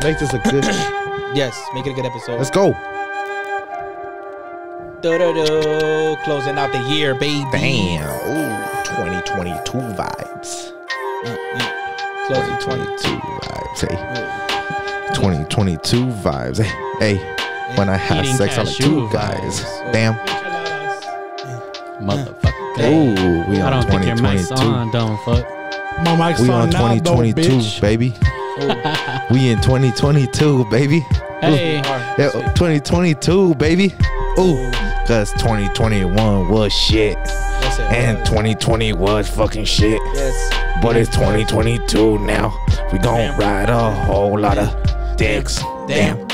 make this a good. Yes, make it a good episode. Let's go. Closing out the year, baby. Damn. Ooh, 2022 vibes. Closing 2022 vibes. Hey. 2022 vibes. Hey. When I have Eating sex on the two guys. Damn. Motherfucker. Ooh, we I on don't think your mic's 2022. on, dumb fuck. My mic's We on on now, 2022, though, bitch. baby. We in 2022, baby. Hey. Yeah, 2022, baby. Ooh, cause 2021 was shit. And 2020 was fucking shit. Yes. But it's 2022 now. We gon' ride a whole lot of dicks. Damn.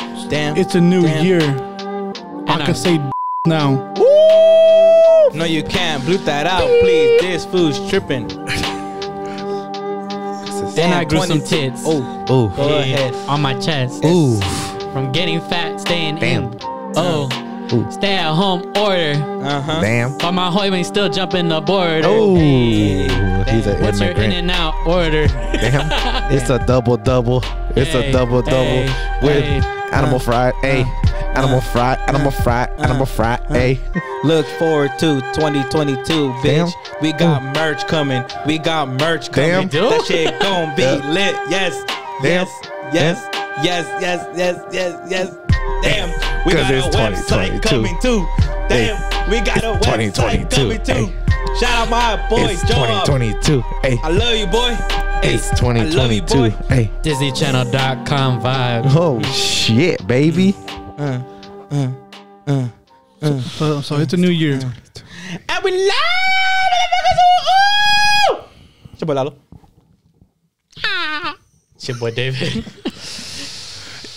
It's a new Damn. year. I can say now. No, you can't. Bleep that out, please. This food's tripping. Then I grew some 22. tits. Oh, Ooh. go ahead. On my chest. Ooh. From getting fat, staying Damn. in. Oh. Ooh. Stay at home order. Uh-huh. Damn. But my homie still jumping the border. Oh, Hey. he's an What's your in immigrant. and out order? Damn. It's a double. It's a Hey, double hey, with hey. animal fried. Hey. Animal fried. Hey. Look forward to 2022, bitch. Damn. We got merch coming. Damn. That shit gon' be lit. Yes. Damn. Yes. Damn. We 'Cause got a it's website 2022. coming too. Damn. We got a It's website 2022. coming too. Hey. Shout out my boy It's Joe. 2022. Hey. I love you, boy. Hey, It's I love you, 2022. boy. Hey. DisneyChannel.com vibe. Oh shit, baby. So it's a new year. And we live. It's your boy Lalo. It's your boy David.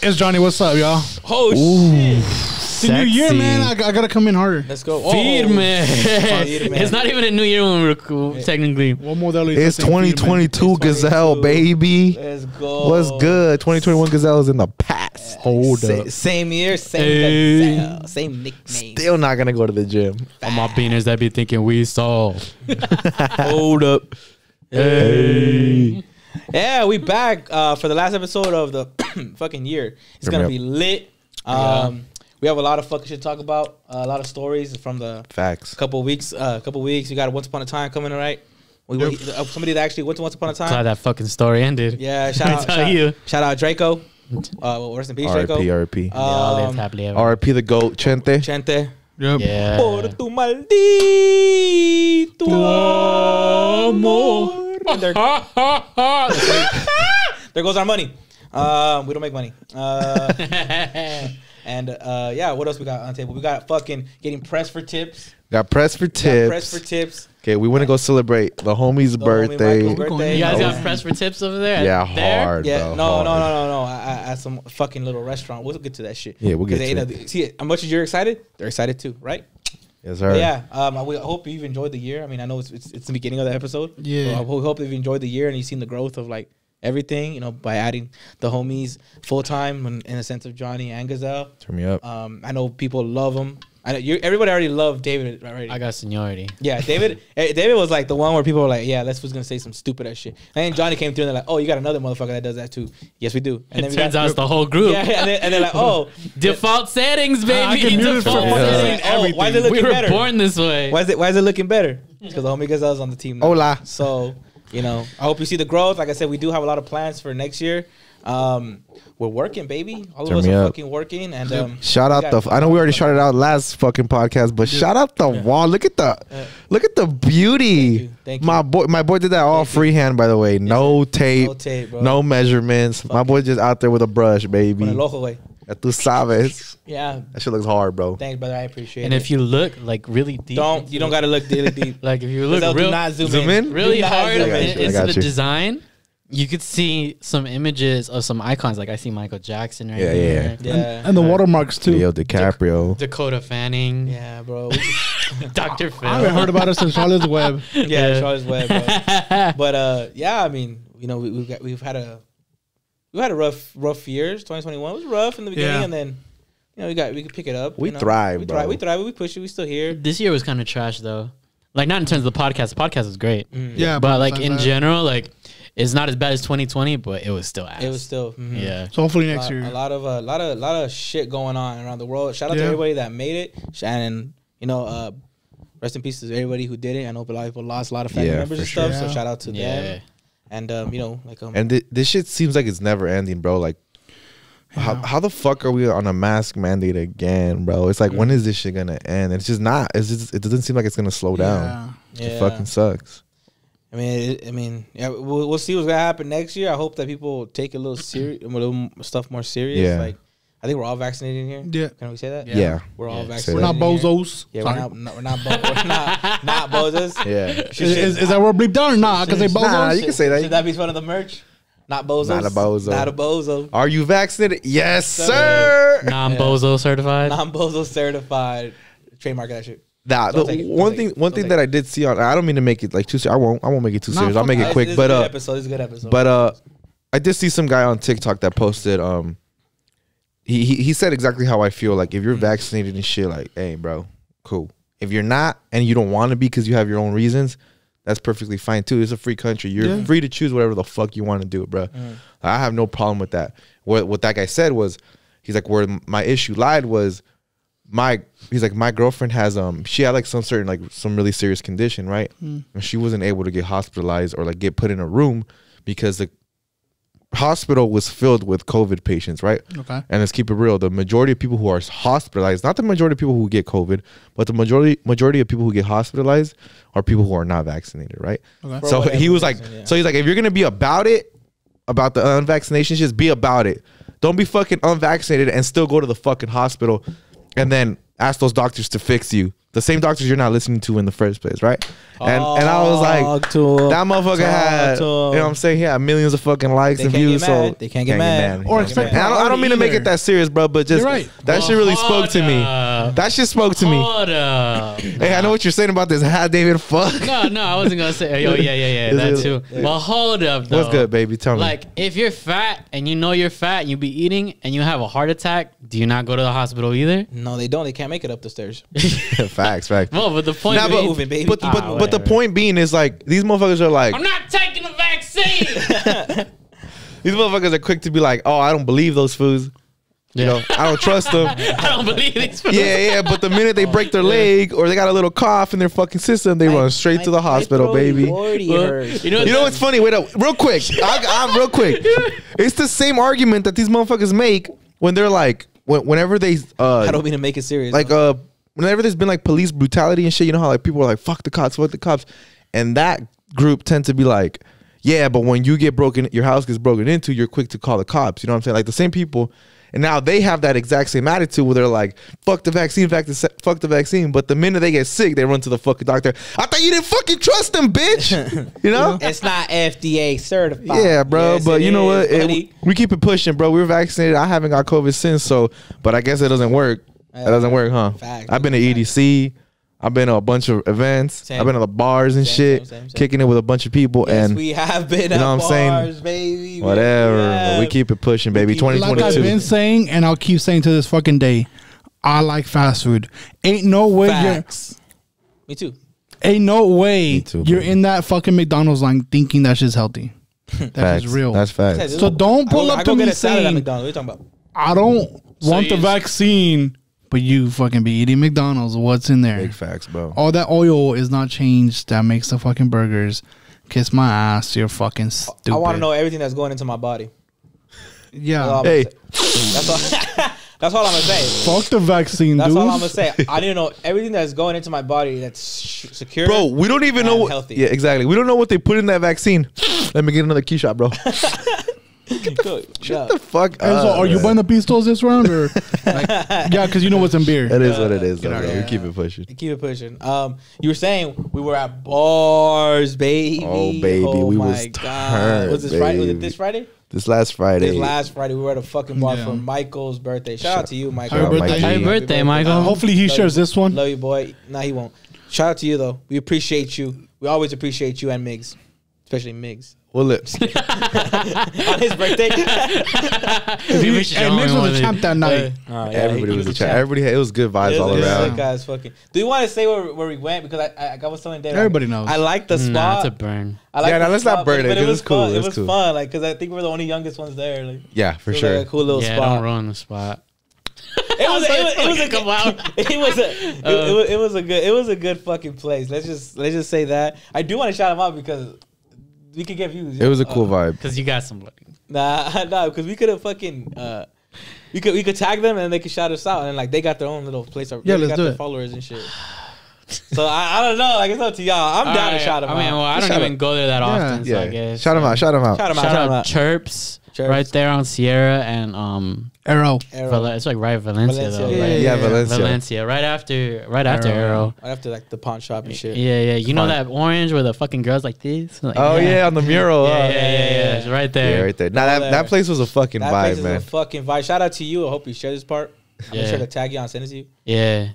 It's Johnny. What's up, y'all? Oh shit. It's a new year, man. I gotta come in harder. Let's go. Firme. Firme. It's not even a new year when we're cool, technically. One more that It's 2022 Gazelle, baby. Let's go. What's good? 2021 Gazelle is in the past. Hold up. Same year, same Hey. Gazelle, same nickname. Still not gonna go to the gym. All my beaners that be thinking we saw. Hold up. Hey. Yeah, we back for the last episode of the fucking year. It's Turn me gonna up. be lit. We have a lot of fucking shit to talk about. A lot of stories from the Facts. couple weeks. We got Once Upon a Time coming, right? Somebody that actually went to Once Upon a Time. Glad that fucking story ended. Yeah, shout out Draco. Rest in peace, Draco. R.I.P. R.I.P. They all lived happily ever. R.I.P. the GOAT, Chente. Chente. Yep. Yeah. Por tu maldito amor. And there goes our money. We don't make money. Yeah, what else we got on the table? We got fucking getting pressed for tips. Got pressed for tips. Okay, we want to go celebrate the homie's birthday. Michael's birthday. You guys got press for tips over there? Yeah, There? hard, Yeah, bro. no. hard. At some fucking little restaurant. We'll get to that shit. Yeah, we'll get 'Cause to they- See, as much as you're excited, they're excited too, right? Yes, But sir. yeah, I hope you've enjoyed the year. I mean, I know it's the beginning of the episode. Yeah. So I hope you've enjoyed the year and you've seen the growth of like everything, you know, by adding the homies full time in the sense of Johnny and Gazelle. Turn me up. I know people love him. I know everybody already loved David already. I got seniority. Yeah, David was like the one where people were like, yeah, was gonna say some stupid ass shit. And then Johnny came through and they're like, oh, you got another motherfucker that does that too. Yes, we do. And It turns out it's the whole group. Yeah, and they're like, oh, Default settings, baby. I can mute it for Default fucking settings. oh, why is it We looking were better? born this way. Why is it looking better? Because the homie Gazelle's on the team now. Hola. So, you know, I hope you see the growth. Like I said, we do have a lot of plans for next year. We're working, baby. All Turn of us me are up. fucking working. And Shout out I know we already shouted out last fucking podcast, but shout out the wall. Look at the beauty. Thank you. My boy did that all freehand, by the way. No tape, No tape, bro. no measurements. My boy just out there with a brush, baby. Con el ojo, güey. Ya tú sabes. Yeah. That shit looks hard, bro. Thanks, brother. I appreciate it. And if you look like really deep, you don't gotta look really deep. like if you look Gazelle, do real, not zoom Zoom in? really Do not hard zoom I got in. you. into the you. design, you could see some images of some icons. Like I see Michael Jackson right Yeah, here. Yeah. And the watermarks too. Leo DiCaprio. Dakota Fanning. Yeah, bro. Dr. Phil. I haven't heard about it since Charlotte's Web. Yeah, Charles Webb. Bro. But yeah, I mean, you know, we've had a rough years. 2021 was rough in the beginning, Yeah. and then you know we could pick it up. We you know? thrive, bro. We thrive. We push it. We still here. This year was kind of trash though. Like not in terms of the podcast. The podcast was great. Yeah, But like besides in that- general, like It's not as bad as 2020, but it was still ass. It was still. Yeah. So hopefully next year. A lot of shit going on around the world. Shout out to everybody that made it. And rest in peace to everybody who did it. I know a lot of people lost a lot of family members and stuff. So shout out to them. And and this shit seems like it's never ending, bro. Like, how the fuck are we on a mask mandate again, bro? It's like, when is this shit gonna end? It's just not. It doesn't seem like it's gonna slow down. It fucking sucks. I mean, we'll see what's gonna happen next year. I hope that people take a little stuff more serious. Yeah. Like, I think we're all vaccinated in here. Yeah. Can we say that? Yeah. We're all vaccinated. We're not bozos. Yeah, we're not bozos. Yeah. Is that word bleeped out or not? I can say bozos. Nah, you can say that. Should that be one of the merch? Not bozos. Not a bozo. Not a bozo. Are you vaccinated? Yes, sir. Non-bozo certified. Non-bozo certified. Trademark that shit. Nah, one thing that I did see on, I don't mean to make it like too serious. I won't make it too serious. I'll make it quick. This is a good episode. But I did see some guy on TikTok that posted. He said exactly how I feel. Like, if you're vaccinated and shit, like, hey, bro, cool. If you're not and you don't want to be because you have your own reasons, that's perfectly fine too. It's a free country. You're free to choose whatever the fuck you want to do, bro. I have no problem with that. What that guy said was, he's like, where my issue lied was, my girlfriend has she had like some really serious condition, right? And she wasn't able to get hospitalized or like get put in a room because the hospital was filled with COVID patients, right? Okay. And let's keep it real. The majority of people who are hospitalized, not the majority of people who get COVID, but the majority of people who get hospitalized are people who are not vaccinated, right? Okay. So he was like, so he's like, if you're gonna be about the unvaccination, just be about it. Don't be fucking unvaccinated and still go to the fucking hospital and then ask those doctors to fix you. The same doctors you're not listening to in the first place, right? And I was like, that motherfucker had, you know what I'm saying? He had millions of fucking likes and views. So they can't get mad. Or expect. I don't mean to make it that serious, bro, but just that shit really spoke to me. That shit spoke to me. Hold up. Hey, I know what you're saying about this. Had David fuck. No, I wasn't gonna say. Oh yeah, that too. But hold up, though. What's good, baby? Tell me. Like, if you're fat and you know you're fat, and you be eating and you have a heart attack, do you not go to the hospital either? No, they don't. They can't make it up the stairs. Facts. Well, but the point Nah, being, moving, baby. But the point being is like, these motherfuckers are like, I'm not taking the vaccine. these motherfuckers are quick to be like, oh, I don't believe those fools. You know, I don't trust them. I don't believe these people. Yeah, but the minute they break their leg or they got a little cough in their fucking system, they run straight to the hospital, baby. You know what's funny? Wait up, real quick. I'm real quick. It's the same argument that these motherfuckers make when they're like, whenever they. I don't mean to make it serious. Like whenever there's been like police brutality and shit, you know how like people are like, fuck the cops, and that group tend to be like, yeah, but when you get your house gets broken into, you're quick to call the cops. You know what I'm saying? Like the same people. And now they have that exact same attitude where they're like, fuck the vaccine, fuck the vaccine. But the minute they get sick, they run to the fucking doctor. I thought you didn't fucking trust them, bitch. You know? It's not FDA certified. Yeah, bro. Yes, but you know what? Buddy. We keep it pushing, bro. We're vaccinated. I haven't got COVID since, so, but I guess it doesn't work. That doesn't work, huh? Fact. I've been to EDC. I've been to a bunch of events. Same. I've been to the bars and shit, kicking it with a bunch of people. Yes, and we have been you know at what I'm saying? bars, baby. Whatever. But we keep it pushing, baby. keep it- 2022. Like I've been saying, and I'll keep saying to this fucking day, I like fast food. Ain't no way Facts. Me too. ain't no way Me too, you're baby. in that fucking McDonald's line thinking that shit's healthy. That Facts. is real. That's facts. So don't pull up I to go me get a salad at saying, McDonald's. What are you talking about? I don't want the you- vaccine, but you fucking be eating McDonald's. What's in there? Big facts, bro. All that oil is not changed that makes the fucking burgers. Kiss my ass, you're fucking stupid. I want to know everything that's going into my body. Yeah. Hey. That's all. That's all I'm gonna say. Fuck the vaccine, That's dude. all I'm gonna say. I need to know everything that's going into my body that's secure. Bro, we don't even know what. healthy. Yeah, exactly. We don't know what they put in that vaccine. Let me get another key shot, bro. Shut the fuck And up. so, are you man. buying the pistols this round, or like, yeah? Because you know what's in beer. That is what it is, though, Yeah. bro. We keep it pushing. Keep it pushing. You were saying we were at bars, baby. Oh, baby, we my was God. turned, Was this Friday? Was it baby. this Friday? This last Friday. This last Friday, we were at a fucking bar Yeah. for Michael's birthday. Shout out to you, Michael. Happy birthday. Happy birthday, Michael. Hopefully he shares this one. Love you, boy. Nah, he won't. Shout out to you though. We appreciate you. We always appreciate you and Migs, especially Migs. Well, on his birthday. And Mix was a champ that night. Everybody was a champ. Everybody, it was good vibes all around. Guys, fucking. Do you want to say where we went? Because I was telling Dave. Everybody knows. I like the spot. Nah, it's a burn. Let's not burn it. But It was cool. It was fun. Like, because I think we're the only youngest ones there. Like, yeah, for sure. Like a cool little spot. Don't ruin the spot. It was a good fucking place. Let's just say that. I do want to shout him out because we could get views. It was a cool vibe. Because you got somebody. Nah, because we could have fucking we could tag them and they could shout us out and like they got their own little place. Yeah, let's got do their it. Followers and shit. So I don't know. Like it's up to y'all. I'm down to shout them out. I mean, well, I don't even go there that often. So I guess. Shout him out. Shout out. Chirps. Right there on Sierra and Arrow. It's like right Valencia though. Yeah, Valencia. Valencia. Right after Arrow. Right after like the pawn shop and shit. Yeah. You know that orange where the fucking girls like this? Like, on the mural. Yeah. It's right there. Yeah, right there. Now that place was a fucking vibe, place man. Is a fucking vibe. Shout out to you. I hope you share this part. I'm sure to tag you and send it to you. Yeah.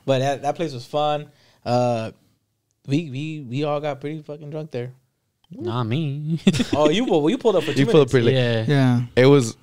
But that place was fun. We all got pretty fucking drunk there. Not me. Oh, you pulled up for 2 minutes. You pulled up pretty late. Yeah. It was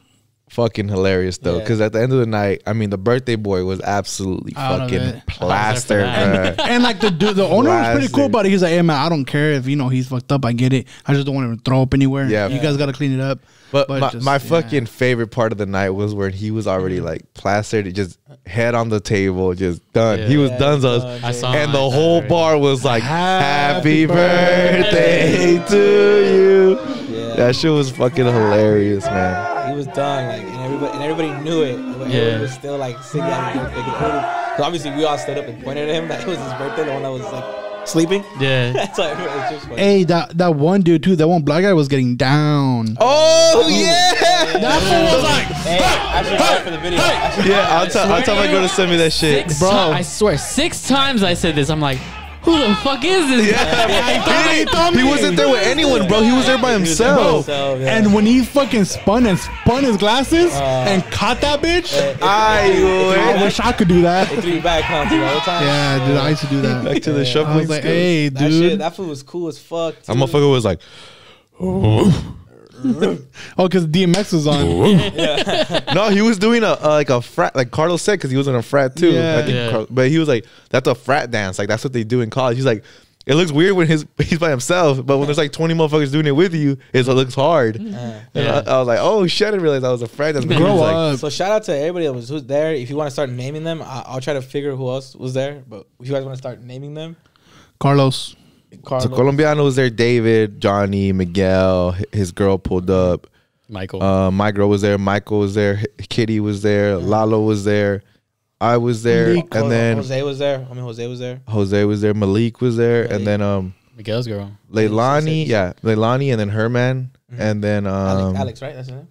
fucking hilarious though, because at the end of the night, I mean, the birthday boy was absolutely fucking plastered, and like the owner was pretty cool about it. He's like, "Hey man, I don't care if he's fucked up. I get it. I just don't want him to throw up anywhere. Yeah, you guys got to clean it up." But my fucking favorite part of the night was when he was already like plastered, just head on the table, just done. He was done, and the whole bar was like, "Happy birthday to you." Yeah. That shit was fucking hilarious, man. He was done, like, and everybody knew it. Everybody was still like singing happy birthday. Because obviously we all stood up and pointed at him that it was his birthday. The one that was like sleeping. Yeah. That's like, it's just funny. Hey, that one dude too. That one black guy was getting down. Oh yeah. That fool was like, hey, actually for the video. I'll tell my girl to send me that shit, bro. I swear, 6 times I said this. I'm like, who the fuck is this guy? He wasn't there with anyone, bro. He was there by himself. And when he fucking spun his glasses and caught that bitch, I wish I could do that. They threw you back all the time. Yeah, dude, I used to do that. Back to the shuffling. I was like, hey, dude. That food was cool as fuck. That motherfucker was like, oh, because DMX was on. No, he was doing a frat, like Carlos said, because he was in a frat too. Yeah. I think but he was like, that's a frat dance. Like that's what they do in college. He's like, it looks weird when he's by himself, but when there's like 20 motherfuckers doing it with you, it looks hard. I was like, oh shit, I didn't realize I was a frat dance. Grow up. So shout out to everybody that who's there. If you want to start naming them, I'll try to figure who else was there. But if you guys want to start naming them, Carlos. So Colombiano was there, David, Johnny, Miguel, his girl pulled up. Michael. My girl was there, Michael was there, Kitty was there, Lalo was there, I was there, and then Jose was there. Jose was there. Jose was there, Malik was there, and then Miguel's girl. Leilani, and then Herman, and then Alex, right? That's his name.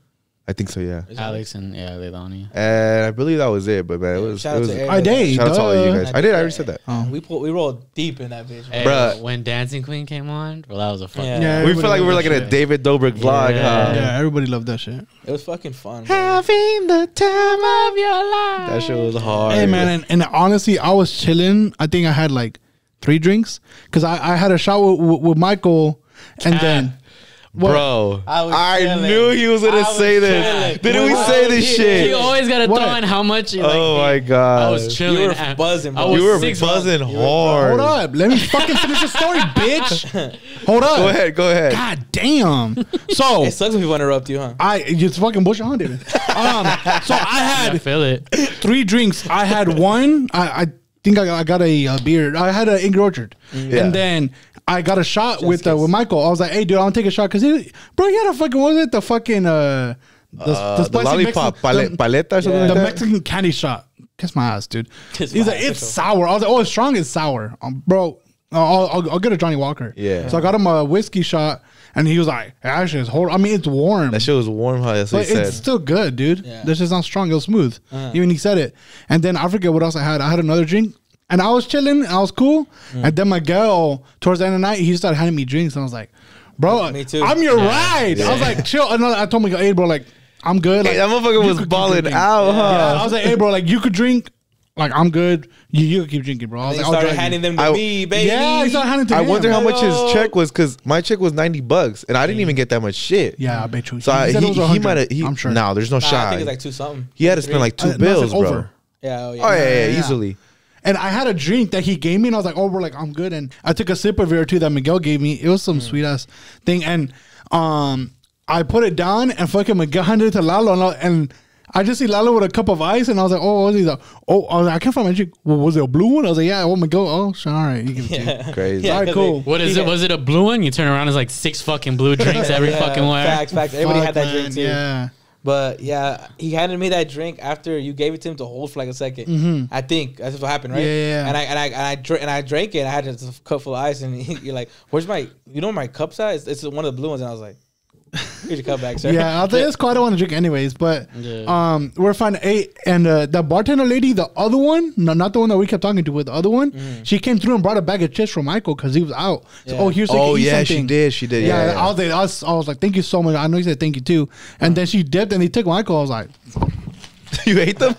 I think so, yeah. Alex and Leilani. And I believe that was it, but man, it was. Shout out to Shout out to all of you guys. I already said that. We rolled deep in that bitch. Hey, bruh. When Dancing Queen came on, bro, that was a fucking. Yeah, we feel like we were like in a David Dobrik vlog. Yeah, everybody loved that shit. It was fucking fun. Having the time of your life. That shit was hard. Hey man, and honestly, I was chilling. I think I had like 3 drinks because I had a shot with Michael, and then. What? Bro, I knew he was gonna say this. Didn't we say this shit? You always gotta throw in how much. Oh my god, I was chilling. You were buzzing, bro. You were buzzing hard. Hold up, let me fucking finish the story, bitch. Hold up. Go ahead. God damn. So it sucks when people interrupt you, huh? It's fucking bullshit, huh, dude? So I had feel it. 3 drinks. I had one. I think I got a beer. I had an Angry Orchard, and then. I got a shot with Michael. I was like, "Hey, dude, I'll take a shot." Because he had a fucking, what was it? The fucking, the lollipop, paleta or something like the that? Mexican candy shot. Kiss my ass, dude. He's like, it's sour. I was like, oh, it's strong, it's sour. Bro, I'll get a Johnny Walker. Yeah. So I got him a whiskey shot, and he was like, actually, it's horrible. I mean, it's warm. That shit was warm, huh? That's what he said. It's still good, dude. Yeah. This is not strong. It was smooth. Even he said it. And then I forget what else I had. I had another drink. And I was chilling, I was cool. And then my girl, towards the end of the night, he started handing me drinks. And I was like, bro, me too. I'm your ride. I was like, chill. And I told my girl, hey, bro, like, I'm good. Like, hey, that motherfucker was balling out, huh? Yeah, I was like, hey, bro, like, you could drink. like, I'm good. You keep drinking, bro. I was They like, I'll started drag handing you. them to me, baby. Yeah, he started handing to I him. wonder how much his Hello. check was because my check was $90 and I didn't even get that much shit. Yeah, I bet you. So said it was 100, might have. I'm sure. No, there's no Nah, shot. I think it's like 2 something. He had to spend like 2 No, it's bills, like bro. over. Yeah, oh yeah. Oh yeah, Yeah. easily. And I had a drink that he gave me, and I was like, "Oh, we're like, I'm good." And I took a sip of it or two that Miguel gave me. It was some sweet ass thing, and I put it down, and fucking Miguel handed it to Lalo, and I just see Lalo with a cup of ice, and I was like, "Oh, what's he?" Like, "Oh, I was like, I can't find my drink. Well, was it a blue one?" I was like, "Yeah." Oh, Miguel. Oh, sure, all right, you give it to you. Crazy. Yeah, All right, 'cause cool. What is it? Was it a blue one? You turn around, there's like 6 fucking blue drinks every fucking way. Facts. Everybody Fuck, had that man, drink too. Yeah. But yeah, he handed me that drink after you gave it to him to hold for like a second. I think that's what happened, right? Yeah. And I drank it. I had a cup full of ice, and you're like, "Where's my? You know where my cup's at? It's one of the blue ones." And I was like, "Here's your cup back, sir." Yeah, I think it's cool. I don't want to drink anyways, but Yeah. we're fine. Hey, and the bartender lady, the other one, no, not the one that we kept talking to, but the other one, she came through and brought a bag of chips for Michael because he was out. So, Yeah. oh, here's like, Oh eat yeah, something. she did. Yeah, Yeah. I was like, thank you so much. I know he said thank you too, and then she dipped and they took Michael. I was like, You ate them?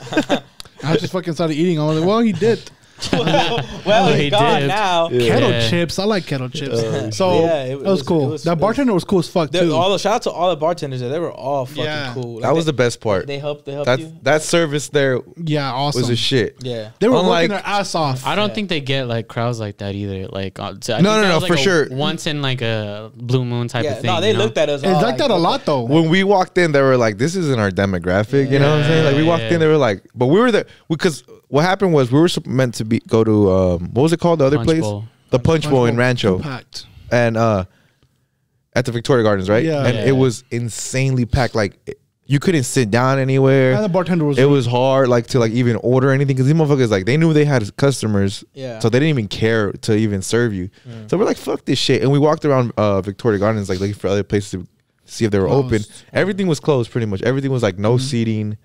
I just fucking started eating. I was like, well, he did. well, He he's gone dipped. now. Kettle Yeah. chips. I like kettle chips. So Yeah, it was cool. That bartender was cool as fuck too. Shout out to all the bartenders there. They were all fucking Yeah. cool. Like, That was the best part. They helped you. That service there Yeah, awesome. was a shit. Yeah. They were Unlike- working their ass off. I don't think they get like crowds like that either. Like, I think No, that was, for sure. Once in like a blue moon type Yeah. of thing. No, they you know? looked at us. It's all like that a lot though. When we walked in, they were like, "This isn't our demographic." You know what I'm saying? Like we walked in, they were like, "But we were there because what happened was we were meant to go to what was it called? The other Punch place, Bowl. the Punch Bowl in Rancho, Compact. and at the Victoria Gardens, right? Yeah. And Yeah. it was insanely packed. Like you couldn't sit down anywhere. And the bartender was. It was hard, like to like even order anything because these motherfuckers like they knew they had customers, Yeah. so they didn't even care to even serve you. So we're like, fuck this shit, and we walked around Victoria Gardens like looking for other places to see if they were open. Closed. Everything was closed, pretty much. Everything was like no seating,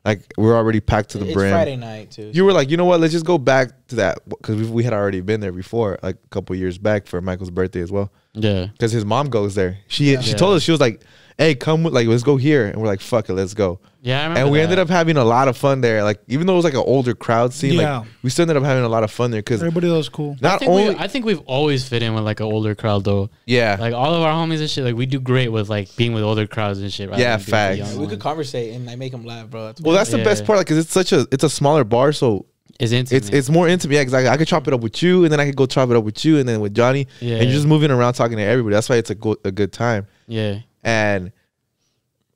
like we were already packed to the It's brim. Friday night too. You were like, you know what? Let's just go back to that because we had already been there before, like a couple years back for Michael's birthday as well. Yeah. Because his mom goes there. She told us, she was like, "Hey, come with, like let's go here," and we're like, "Fuck it, let's go." Yeah, I remember And we that. ended up having a lot of fun there. Like even though it was like an older crowd scene, Yeah. like we still ended up having a lot of fun there because Everybody was cool. not only I think we've always fit in with like an older crowd though. yeah, Like all of our homies and shit, like we do great with like being with older crowds and shit. rather Yeah, than being with facts. the young we could ones. conversate and like make them laugh, bro. well that's the best Yeah. part, like because it's a smaller bar, so It's intimate. it's more intimate. Yeah, exactly. I could chop it up with you, and then I could go chop it up with you, and then with Johnny, Yeah. and you're just moving around talking to everybody. That's why it's a good time. yeah. And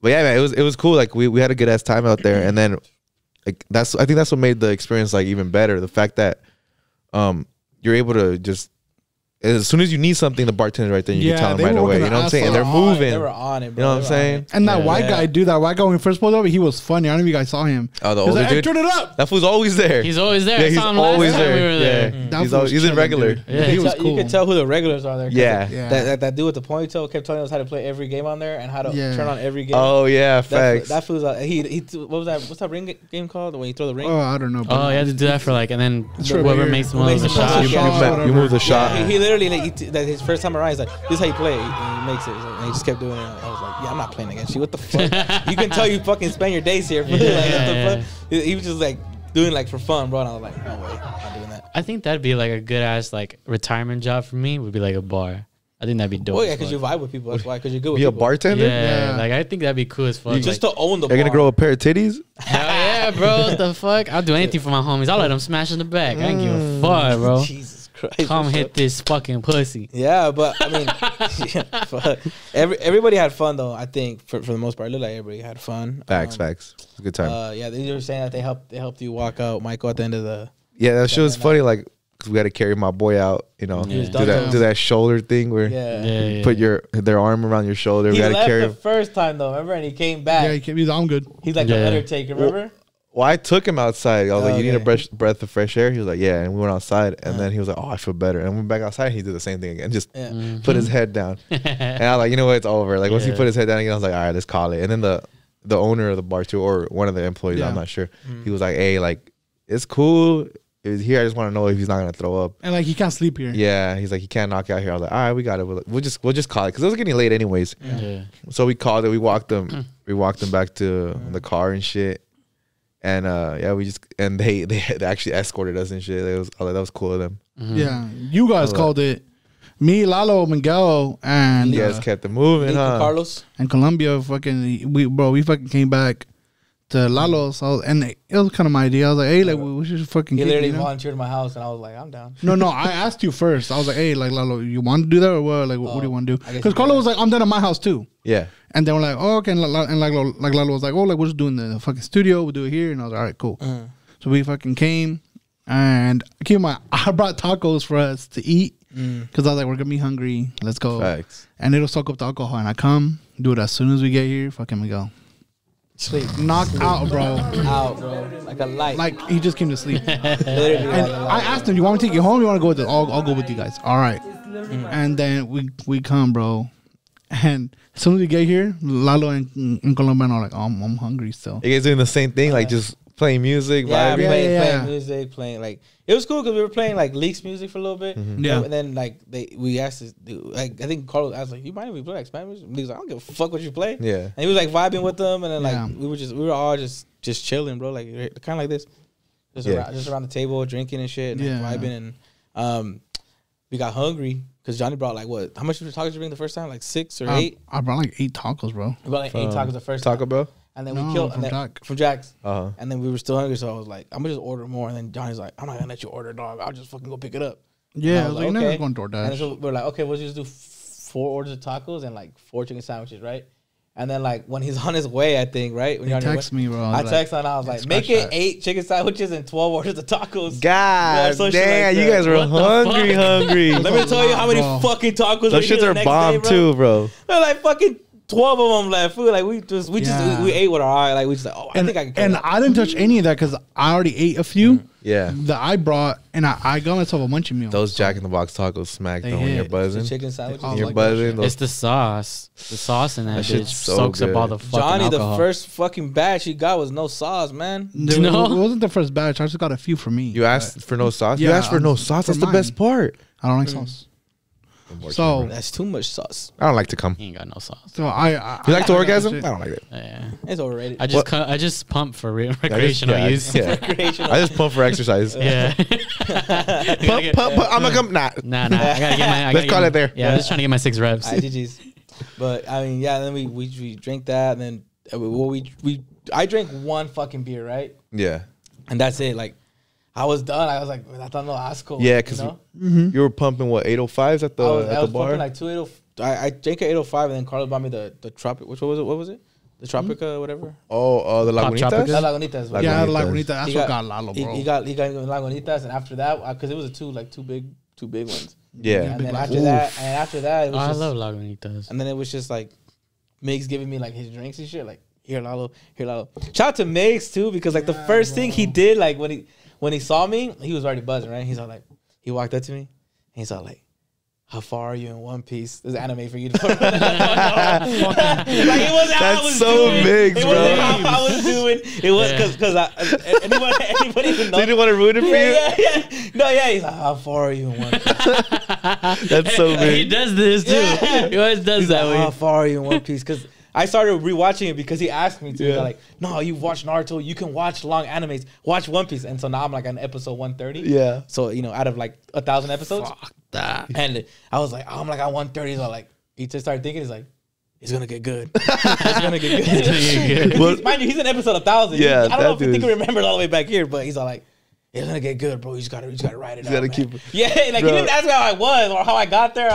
but yeah, man, it was cool. Like we had a good ass time out there, and then like I think that's what made the experience like even better. The fact that you're able to just as soon as you need something, the bartender's right there. You Yeah, can tell them they right were away. working You know what I'm their saying? ass And they're off. moving. They were on it, bro. You know what I'm They were saying? on it. And that Yeah. white guy, dude, that white guy when we first pulled up, he was funny. I don't know if you guys saw him. Oh, the He was older like, "Hey, dude. turn it up. That fool's always there. He's always there. Yeah, I he's saw him last always time there. we were there. Yeah. That He's fool always, was he's in chilling, regular. dude. Yeah. He You was could cool. You could tell who the regulars are there. 'cause Yeah. Yeah. That dude with the ponytail kept telling us how to play every game on there and how to Yeah. turn on every game. Oh yeah, that, facts. that fool's what was that? What's that ring game called? When you throw the ring? Oh, I don't know. Oh, you have to do that for like, and then Sure, whoever weird. makes Who one of makes the the most shots. shots. You move the Yeah, shot. he literally that his first time around, he's like, "This is how you play," and he makes it. And he just kept doing it. I was like, "Yeah, I'm not playing against you. What the fuck? You can tell you fucking spend your days here." Like, what the fuck? He was just like doing like for fun, bro. And I was like, "No way, I'm not doing that." I think that'd be like a good ass like retirement job for me. Would be like a bar. I think that'd be dope. Well, yeah, as because fuck. you vibe with people. That's why. Because you're good with Be a people. bartender? Yeah, Yeah. like I think that'd be cool as fuck. Just like, to own the They're gonna bar. grow a pair of titties? hell yeah, bro. What the fuck? I'll do anything for my homies. I'll let them smash in the back. I ain't give a fuck, bro. Jesus Christ. Come hit this fucking pussy. Yeah, but I mean, yeah, fuck. Everybody had fun though. I think for the most part, it looked like everybody had fun. Facts. It's a good time. Yeah, they were saying that they helped you walk out, Michael, at the end of the. Yeah, that shit was that funny. Like, cause we had to carry my boy out. You know, He was do that shoulder thing where Yeah. Yeah, put their arm around your shoulder. He We had to left carry the him. first time though, remember? And he came back. Yeah, he came, he's I'm good. He's like Yeah. the Undertaker, remember? Well, I took him outside. I was like, "You need a Okay. breath of fresh air." He was like, "Yeah," and we went outside. And then he was like, "Oh, I feel better." And we went back outside. He did the same thing again. Just Yeah. put his head down. And I was like, "You know what? It's over." Like once he Yeah. put his head down again, I was like, "All right, let's call it." And then the owner of the bar too, or one of the employees, Yeah. I'm not sure. He was like, "Hey, like it's cool. It's here. I just want to know if he's not gonna throw up." And like he can't sleep here. Yeah, he's like, "He can't knock out here." I was like, "All right, we got it. We'll just call it because it was getting late anyways." Yeah. So we called it. We walked them back to the car and shit. And we just they actually escorted us and shit. That was cool of them. Mm-hmm. Yeah, you guys called it. Me, Lalo, Miguel, and you guys kept it moving, huh? Carlos and Colombia. Fucking we fucking came back to Lalo's house, and it was kind of my idea. I was like, hey, like we should fucking. He literally volunteered my house, and I was like, I'm down. No, I asked you first. I was like, hey, like Lalo, you want to do that or what? Like, what do you want to do? Because Carlo was like, I'm done at my house too. Yeah. And then we're like, oh, okay, and like Lalo was like, oh, like we're just doing the fucking studio. We'll do it here, and I was like, all right, cool. So we fucking came, and I brought tacos for us to eat. Because I was like, we're gonna be hungry. Let's go. Facts. And it'll soak up the alcohol. And I come, do it as soon as we get here. Fucking we go. Sleep. Knocked out, bro. Out, bro. Like a light. Like he just came to sleep. Literally. And I asked him, you want me to take you home? Or you want to go with us? I'll go with you guys. All right. And then we come, bro. And as soon as we get here, Lalo and Colombian are like, oh, I'm hungry still. You guys doing the same thing, like just playing music, vibing? Playing music, playing like it was cool because we were playing like Leaks music for a little bit. Yeah, and then like we asked to do, like I think Carlos asked like, you mind if we play like Spanish music? And he was like, I don't give a fuck what you play. Yeah, and he was like vibing with them, and then like we were all just chilling, bro, like kind of like this, just around the table drinking and shit, and like, vibing, and we got hungry. Because Johnny brought like what? How much tacos did you bring the first time? Like 6 or 8? I brought like 8 tacos, bro. We brought like 8 tacos the first time. Taco Bell? And then we killed from Jack's. Uh-huh. And then we were still hungry, so I was like, I'm gonna just order more. And then Johnny's like, I'm not gonna let you order, dog. I'll just fucking go pick it up. Yeah, I was like, never going DoorDash. And so we're like, okay, we'll just do 4 orders of tacos and like 4 chicken sandwiches, right? And then like when he's on his way, I think, right? When he texted me, bro. I text him and I was like, make it 8 chicken sandwiches and 12 orders of tacos. God damn, you guys were hungry. Let me tell you how many fucking tacos. Those shits are bomb too, bro. They're like fucking 12 of them left. Food like we ate with our eye. Like we just like, oh, I think I can. And I didn't touch any of that because I already ate a few. Yeah, that I brought, and I got myself a munchie meal. Those Jack in the Box tacos smacked though when you're buzzing. The chicken sandwiches. You're buzzing. It's the sauce. The sauce in that shit so soaks good. up all the fucking Johnny, alcohol. the first fucking batch he got was no sauce, man. No, it wasn't the first batch. I just got a few for me. You asked for no sauce. Yeah, you asked for no sauce. That's the best part. I don't like sauce. So that's too much sauce. I don't like to come. He ain't got no sauce. So you like to orgasm? I don't like it. Yeah, it's overrated. I just pump for recreational use. Recreational. I just pump for exercise. Yeah. pump. I'm gonna come. Nah. I gotta get my. Let's call it there. Yeah, I'm just trying to get my 6 reps. GG's. But I mean, yeah. Then we drank that, and then I drank 1 fucking beer, right? Yeah. And that's it. Like I was done. I was like, I thought no, that's cool. Yeah, because you were pumping what 805s at the I was bar. Pumping like 280. I drank an 805, and then Carlos bought me the Tropic. Which one was it? What was it? The Tropica, whatever. Oh, the Lagunitas. The Lagunitas. Yeah, the Lagunitas. That's what got Lalo, bro. He got Lagunitas, and after that, because it was two big ones. Yeah. And then after that, it was I love Lagunitas. And then it was just like Migs giving me like his drinks and shit. Like here, Lalo. Shout out to Migs too, because like the first thing he did, like when he saw me, he was already buzzing, right? He's all like, he walked up to me, and he's all like, how far are you in One Piece? There's anime for you to like, it wasn't how I was so doing. big, it bro. wasn't how I was doing. It was because anybody who knows. They didn't want to ruin it for you? Yeah. No, yeah. He's like, how far are you in One Piece? That's so big. He does this too. He always does that like, way. how far are you in One Piece? Because I started rewatching it because he asked me to. Yeah. Like, no, you've watched Naruto. You can watch long animes. Watch One Piece. And so now I'm like on episode 130. Yeah. So, out of like 1,000 episodes. Fuck that. And I was like, I'm like on 130. So like, he just started thinking, he's like, it's going to get good. It's going to get good. Mind you, he's in episode 1,000. Yeah. I don't know if you think he remembers all the way back here, but he's all like, it's gonna get good, bro. You just gotta write it out. You gotta keep it. Yeah, like bro. He didn't ask me how I was or how I got there.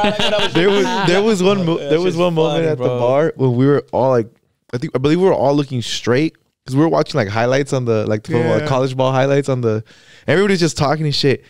There was one moment at the bar when we were all like, I believe we were all looking straight because we were watching like highlights on the college ball highlights on the. Everybody's just talking and shit,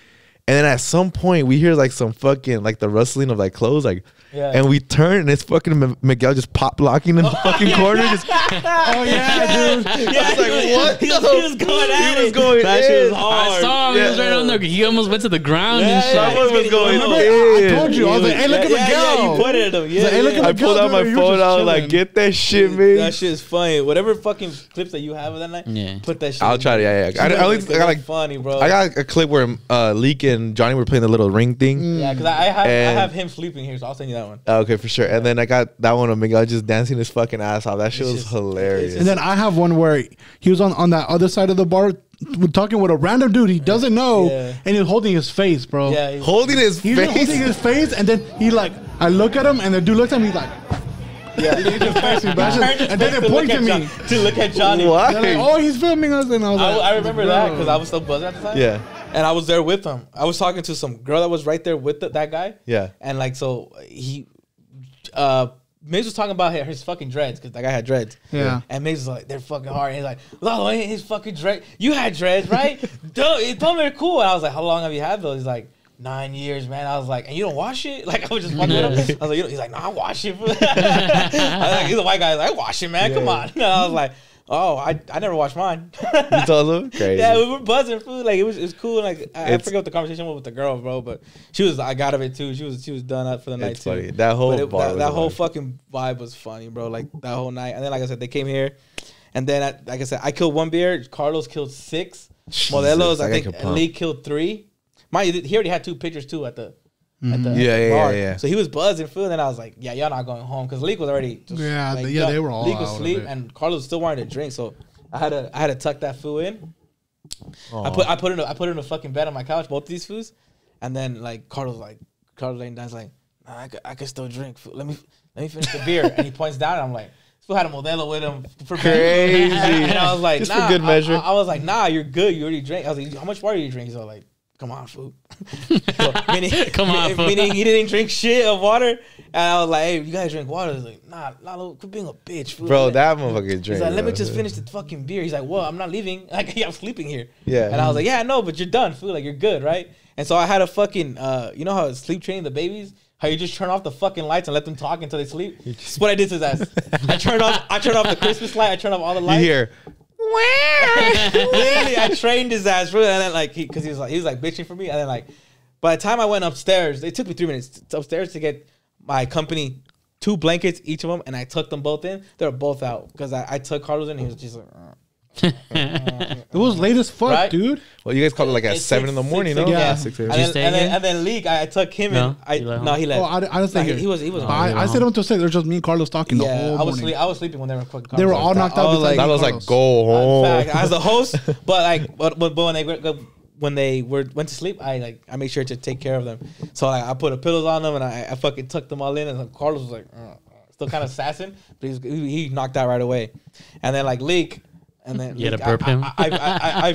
and then at some point we hear like some fucking like the rustling of like clothes like. Yeah. And we turn and it's fucking Miguel just pop blocking in the fucking corner. Just, oh yeah, dude. Yeah, I was like, what? He was going at it. He was going that in. Shit was hard. I saw him. He was right on there. He almost went to the ground and shit. Someone was going in. I told you. I was like, hey, look at Miguel. Yeah, you pointed at him. Yeah, hey, look at I pulled out my phone. I was like, get that shit, man. That shit is funny. Whatever fucking clips that you have of that night, put that shit. I'll try to. Yeah. I got like funny, bro. I got a clip where Leak and Johnny were playing the little ring thing. Yeah, because I have him sleeping here, so I'll send you that that one. Okay, for sure. And then I got that one of Miguel just dancing his fucking ass off. That shit was hilarious. And then I have one where he was on that other side of the bar talking with a random dude he doesn't know, and he's holding his face, bro. Yeah, he's holding his face, and then he like, I look at him, and the dude looks at me like, yeah, he just passed me, and then they point to me to look at Johnny. Why? Like, oh, he's filming us, and I was like, I remember that because I was so buzzed at the time. Yeah. And I was there with him. I was talking to some girl that was right there with that guy. Yeah. And like, so he, Migs was talking about his fucking dreads because that guy had dreads. Yeah. And Migs was like, they're fucking hard. And he's like, Lalo, ain't his fucking dreads. You had dreads, right? Dude, he told me they're cool. And I was like, how long have you had those? He's like, 9 years, man. I was like, and you don't wash it? Like, I was just fucking with him. I was like, he's like, no, I wash it. I was like, he's a white guy. He's like, I wash it, man. Come on. And I was like, oh, I never washed mine. You told him? Crazy. Yeah, we were buzzing food. Like it was cool. And like I forget what the conversation was with the girl, bro. But I got of it too. She was done up for the night funny. too. That whole that whole fucking vibe was funny, bro. Like that whole night. And then like I said, they came here, and then like I said, I killed 1 beer. Carlos killed 6. Modelos, I think Lee killed 3. He already had 2 pictures too at the yeah. So he was buzzing food, and I was like, yeah, y'all not going home because Leek was already just they were all Leek was out asleep, of it. and Carlos still wanted to drink, so I had to tuck that food in. Aww. I put it in a fucking bed on my couch, both these foods, and then like Carlos laying down, like, nah, I could still drink. Let me finish the beer, and he points down, and I'm like, still had a Modelo with him for crazy, and I was like, just nah, for good measure. I was like, nah, you're good, you already drank. I was like, how much water do you drink? He's all like, come on, food. Meaning he didn't drink shit of water. And I was like, hey, you guys drink water? He's like, nah, quit being a bitch, food. Bro, that motherfucker drink. He's like, let me just finish the fucking beer. He's like, well, I'm not leaving. Like, I'm sleeping here. Yeah. And I was like, yeah, no, but you're done, food. Like, you're good, right? And so I had a fucking, you know how sleep training the babies? How you just turn off the fucking lights and let them talk until they sleep? That's what I did to his ass. I turned off the Christmas light. I turned off all the lights. You hear... Literally, I trained his ass, bro. And then like he was like bitching for me, and then like by the time I went upstairs, it took me 3 minutes upstairs to get my company 2 blankets, each of them, and I tucked them both in. They were both out because I took Carlos in, and he was just like. It was late as fuck, right? Dude. Well, you guys called it like at 7 in the morning, no? Yeah. 6 and then Leek, I took him in. No, he left. Oh, I was thinking he was. I stayed up until 6. It was just me and Carlos talking the whole morning. I was sleeping when they were fucking. They were all knocked out. I was like, go home. As a host, but when they went to sleep, I made sure to take care of them. So I put a pillows on them, and I fucking tucked them all in. And Carlos was like, still kind of sassing, but he knocked out right away. And then like Leek. And then you had to burp him. I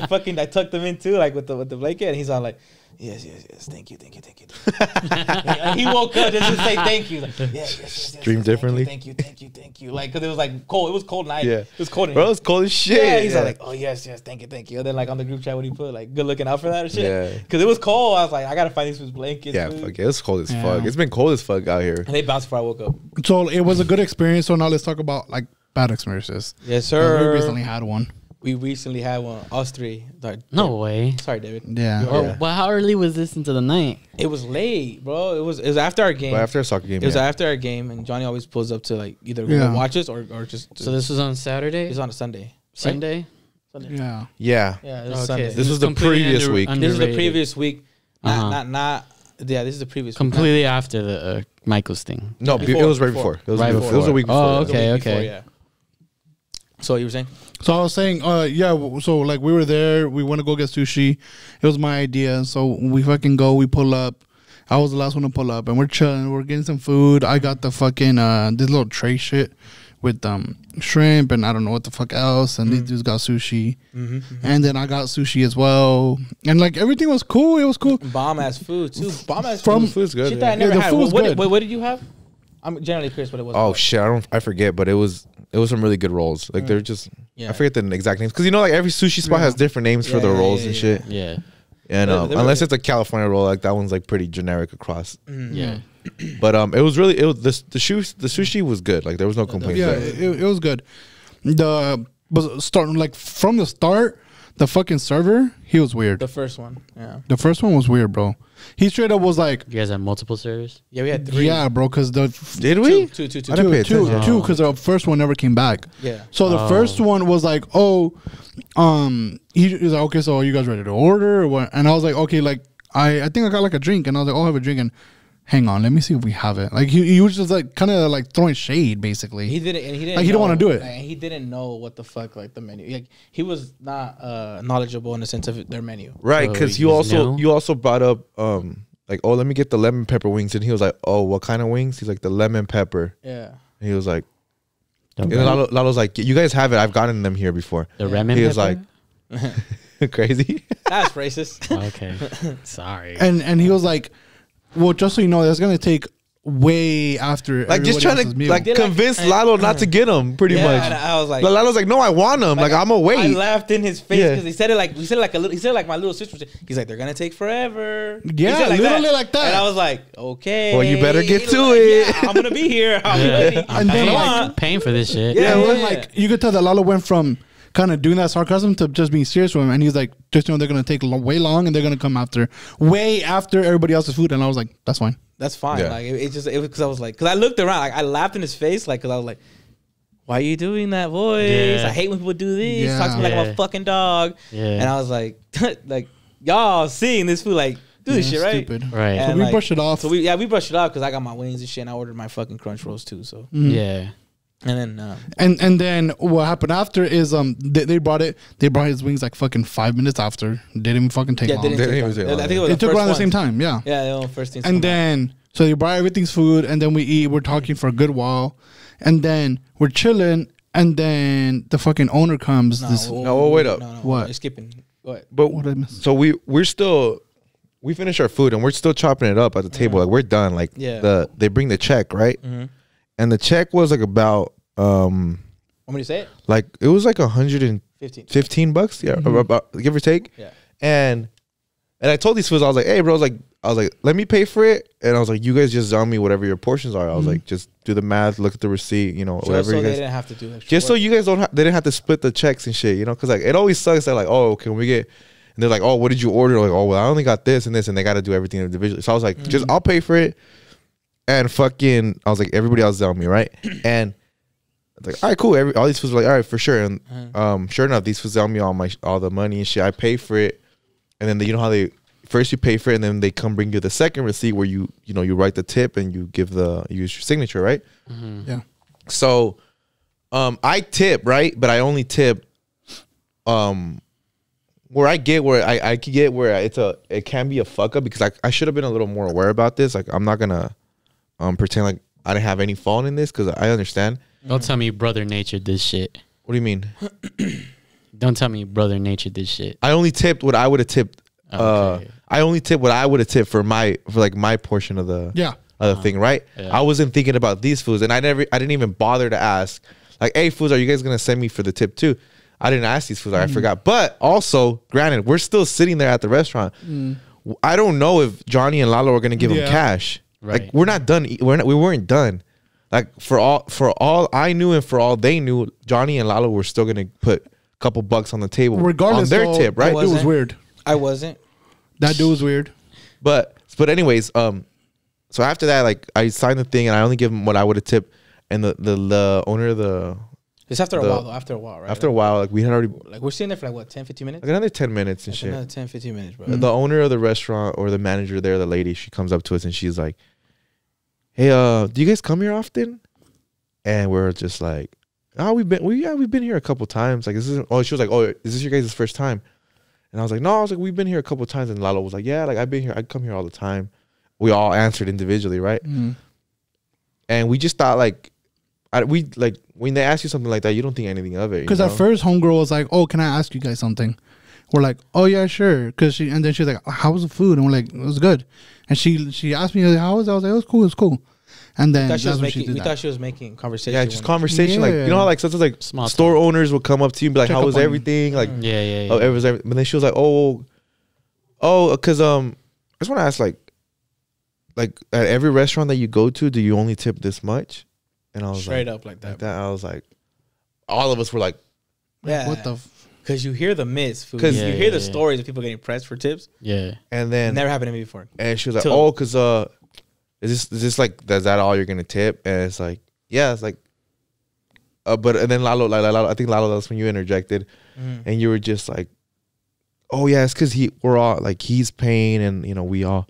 tucked him in too, like with the blanket, and he's all like, yes, thank you. And he woke up just to say thank you. Like, yes. Dream differently. Thank you. Like, cause it was like cold. It was cold night. Yeah, it was cold. Bro, it was cold as shit. Yeah, he's like, oh yes, thank you. And then like on the group chat, what he put like, good looking out for that or shit. Yeah, cause it was cold. I was like, I gotta find these blankets. Yeah, food. fuck it. It was cold as fuck. It's been cold as fuck out here. And they bounced before I woke up. So it was a good experience. So now let's talk about like bad experiences. Yes, sir. We recently had one. We recently had one. Us 3. No way. Sorry, David. Yeah. Well, how early was this into the night? It was late, bro. It was after our game. Well, after a soccer game. It was after our game, and Johnny always pulls up to like either go watch us or just. So this was on Saturday. It was on a Sunday. Sunday. Yeah. Yeah. It was Sunday. This was the previous week. This is the previous week. Not. Yeah, this is the previous. Completely after the Michael's thing. No, it was right before. It was a week before. Oh, okay. Yeah. So you were saying? So I was saying, so like we were there, we went to go get sushi. It was my idea. So we fucking go, we pull up. I was the last one to pull up, and we're chilling, we're getting some food. I got the fucking this little tray shit with shrimp and I don't know what the fuck else, and these dudes got sushi. And then I got sushi as well. And like everything was cool. It was cool. Bomb ass food too. Bomb ass food's good. Shit that I never had. What did you have? I'm generally curious what it was. Oh shit, I forget, but it was some really good rolls. Like they're just I forget the exact names, because you know like every sushi spot has different names for the rolls and shit. Yeah. And unless it's a California roll, like that one's like pretty generic across. Yeah. But the sushi was good. Like there was no complaints. Yeah, it was good. Starting like from the start, the fucking server, he was weird. The first one, yeah. The first one was weird, bro. He straight up was like, you guys had multiple servers? Yeah, we had 3. Yeah, bro, because did we? Two. I didn't pay attention. Two, because the first one never came back. Yeah. So the first one was like, he was like, okay, so are you guys ready to order or what? And I was like, okay, like I think I got like a drink, and I was like, I'll have a drink, and hang on, let me see if we have it. Like he was just like kind of like throwing shade, basically. He didn't like he don't want to do it. Like, he didn't know what the fuck like the menu. Like he was not knowledgeable in the sense of their menu. Right, because you also brought up like, oh, let me get the lemon pepper wings, and he was like, oh, what kind of wings? He's like, the lemon pepper. Yeah. And he was like, and Lalo's like, you guys have it. I've gotten them here before. The lemon He pepper? was like, crazy. That's racist. Okay. Sorry. And he was like, well, just so you know, that's gonna take way after. Like just trying to meal. like convince Lalo not to get them, pretty much. And I was like, Lalo's like, no, I want them. Like I'm gonna wait. I laughed in his face because he said it like my little sister. He's like, they're gonna take forever. Yeah, literally like that. And I was like, okay. Well, you better get to it. Yeah, I'm gonna be here. I'm ready. And then I'm paying for this shit. Yeah, like you could tell that Lalo went from kind of doing that sarcasm to just being serious with him, and he's like, just know they're gonna take way long, and they're gonna come way after everybody else's food. And I was like, that's fine. That's fine. Yeah. Like it was because I was like, because I looked around, like I laughed in his face, like because I was like, why are you doing that voice? I hate when people do this. Talk to me like I'm a fucking dog. Yeah. And I was like, like y'all seeing this food, like do this shit, right? Stupid. Right. And so we brushed it off. So we brushed it off because I got my wings and shit, and I ordered my fucking crunch rolls too. So yeah. And then and then what happened after is they brought his wings like fucking 5 minutes after. They didn't even fucking take long. I think it took around the same time. Yeah. Yeah, first thing. And then so they brought everything's food, and then we eat. We're talking for a good while, and then we're chilling, and then the fucking owner comes. Wait up. What? You're skipping. Go ahead. But what I missed? So we finished our food, and we're still chopping it up at the table. Like we're done. Like they bring the check, right? Mm-hmm. And the check was like about want me to say it? Like it was like $115, yeah, about, give or take. Yeah. And I told these fools, I was like, hey bro, I was like, let me pay for it. And I was like, you guys just tell me whatever your portions are. I was like, just do the math, look at the receipt, whatever. So you guys, they didn't have to do extra just work. so you guys they didn't have to split the checks and shit, because like it always sucks that like, oh, can we get, and they're like, oh, what did you order? Like, oh, well, I only got this and this, and they got to do everything individually. So I was like, just I'll pay for it. And fucking, I was like, everybody else is on me, right? And it's like, all right, cool. All these fools were like, all right, for sure. And sure enough, these fools on me all the money and shit. I pay for it, and then how they first you pay for it, and then they come bring you the second receipt where you write the tip and you use your signature, right? Mm-hmm. Yeah. So, I tip, right, but I only tip, where I get where I can get where it can be a fuck up, because I should have been a little more aware about this. Like I'm not gonna pretend like I didn't have any fault in this, because I understand. Don't tell me Brother Nature did shit. What do you mean? Don't tell me Brother Nature did shit. I only tipped what I would have tipped. Okay. I only tipped what I would have tipped for my portion of the thing, right? Yeah. I wasn't thinking about these foods, and I didn't even bother to ask. Like, hey, foods, are you guys gonna send me for the tip too? I didn't ask these foods. I forgot. But also, granted, we're still sitting there at the restaurant. I don't know if Johnny and Lalo are gonna give him cash. Right. Like we're not done. We weren't done. Like for all I knew and for all they knew, Johnny and Lalo were still gonna put a couple bucks on the table, regardless on their tip. Right? It was weird. I wasn't. That dude was weird. But anyways, so after that, like I signed the thing and I only give him what I would have tipped, and the owner of the. It's after a while though. After a while, right? After a while, like we had already. Like we're sitting there for like what, 10, 15 minutes? Like another 10 minutes and shit. Another 10, 15 minutes, bro. The owner of the restaurant or the manager there, the lady, she comes up to us and she's like, "Hey, do you guys come here often?" And we're just like, "Oh, we've been here a couple times." Like this isn't. Oh, she was like, "Oh, is this your guys' first time?" And I was like, "No." I was like, "We've been here a couple times." And Lalo was like, "Yeah, like I've been here. I come here all the time." We all answered individually, right? Mm-hmm. And we just thought like. When they ask you something like that, you don't think anything of it. Because at first, homegirl was like, "Oh, can I ask you guys something?" We're like, "Oh yeah, sure." And then she's like, "How was the food?" And we're like, "It was good." And she asked me, "How was it?" I was like, "It was cool. It was cool." And then we thought she was making conversation. Yeah, just conversation. Like how like sometimes like small store owners would come up to you and be like, "How was everything?" Like yeah. Oh, it was everything. But then she was like, "Oh, because I just want to ask like at every restaurant that you go to, do you only tip this much?" And I was straight up like that. I was like, all of us were like, yeah, what the? Because you hear the myths, because you hear the stories of people getting pressed for tips. Yeah, and then never happened to me before. And she was like, "Oh, because is this like is that all you're gonna tip?" And it's like, yeah, it's like, but and then Lalo, I think Lalo, that's when you interjected, and you were just like, "Oh yeah, it's because we're all like he's paying, and we all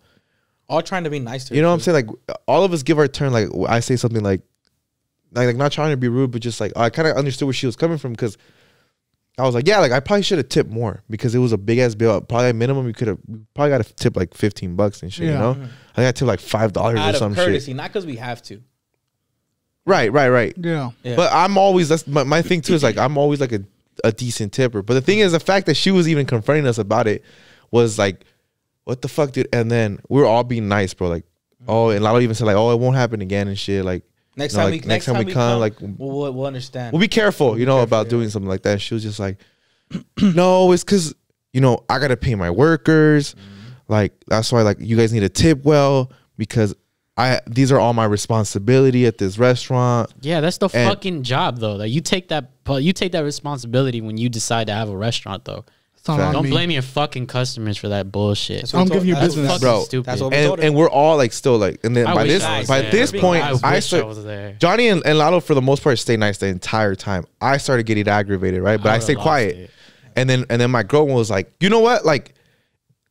all trying to be nice to her. You know what I'm saying? Like all of us give our turn. Like I say something like not trying to be rude, but just like I kind of understood where she was coming from because I was like, yeah, like I probably should have tipped more because it was a big ass bill. Probably at minimum you probably got to tip like $15 and shit. You know, I got to tip like $5 or some courtesy, shit. not because we have to. Right. Yeah. But I'm always that's my thing too is like I'm always like a decent tipper. But the thing is, the fact that she was even confronting us about it was like, what the fuck, dude? And then we were all being nice, bro. Like, oh, and Lalo even said like, oh, it won't happen again and shit. Like next time we come, like we'll understand. We'll be careful, you know, about doing something like that. She was just like, no, it's because you know I gotta pay my workers. Like that's why like you guys need to tip well because these are all my responsibility at this restaurant. Yeah, that's the fucking job though. Like you take that responsibility when you decide to have a restaurant though. Don't blame your fucking customers for that bullshit. I'm giving you business, bro. Stupid. That's what we told her. And we're all like still like, and then by this point, I was there. Johnny and Lalo for the most part stayed nice the entire time. I started getting aggravated, right? But I stayed quiet. And then my girl was like, you know what? Like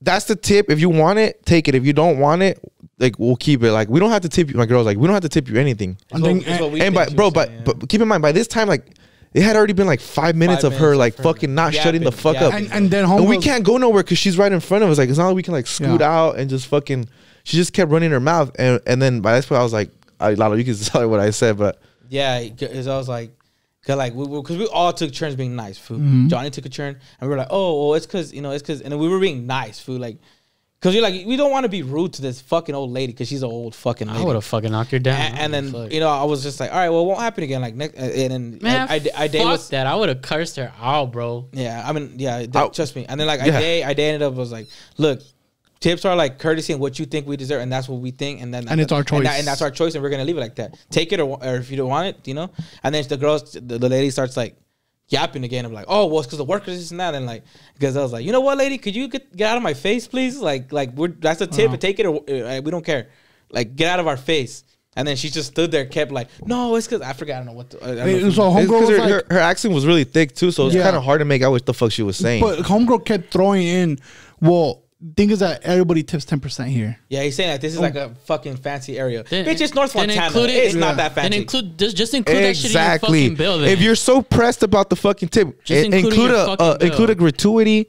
that's the tip. If you want it, take it. If you don't want it, like we'll keep it. Like we don't have to tip you. My girl's like, we don't have to tip you anything. But keep in mind by this time, like. It had already been like 5 minutes of her like fucking not shutting the fuck up. And then and we can't go nowhere because she's right in front of us. Like it's not like we can like scoot out and just fucking. She just kept running her mouth, and then by this point I was like, Lalo, you can tell her what I said, but yeah, because I was like, because we all took turns being nice. Food. Johnny took a turn, and we were like, oh, well, it's because and then we were being nice. Food like. Cause you're like we don't want to be rude to this fucking old lady because she's an old fucking lady. I would have fucking knocked her down. And then you know I was just like, all right, well, it won't happen again. Like next, and then man, I fuck that. I would have cursed her out, bro. Yeah, I mean, trust me. And then like I ended up was like, look, tips are like courtesy and what you think we deserve, and that's what we think, and it's our choice, and that's our choice, and we're gonna leave it like that. Take it or if you don't want it, you know. And then the lady starts like. Yapping again. I'm like, oh, well, it's because the workers this and that. And like, because I was like, you know what, lady, could you get out of my face, please? Like that's a tip. Take it or we don't care. Like, get out of our face. And then she just stood there, kept like, no, it's because I forgot. I don't know what. Her accent was really thick too, so it was kind of hard to make out what the fuck she was saying. But homegirl kept throwing in, well. Thing is that everybody tips 10% here. Yeah, he's saying that this is like a fucking fancy area. Bitch, it's North Montana. It's not that fancy. Just include that shit in your fucking bill. Then. If you're so pressed about the fucking tip, include a gratuity,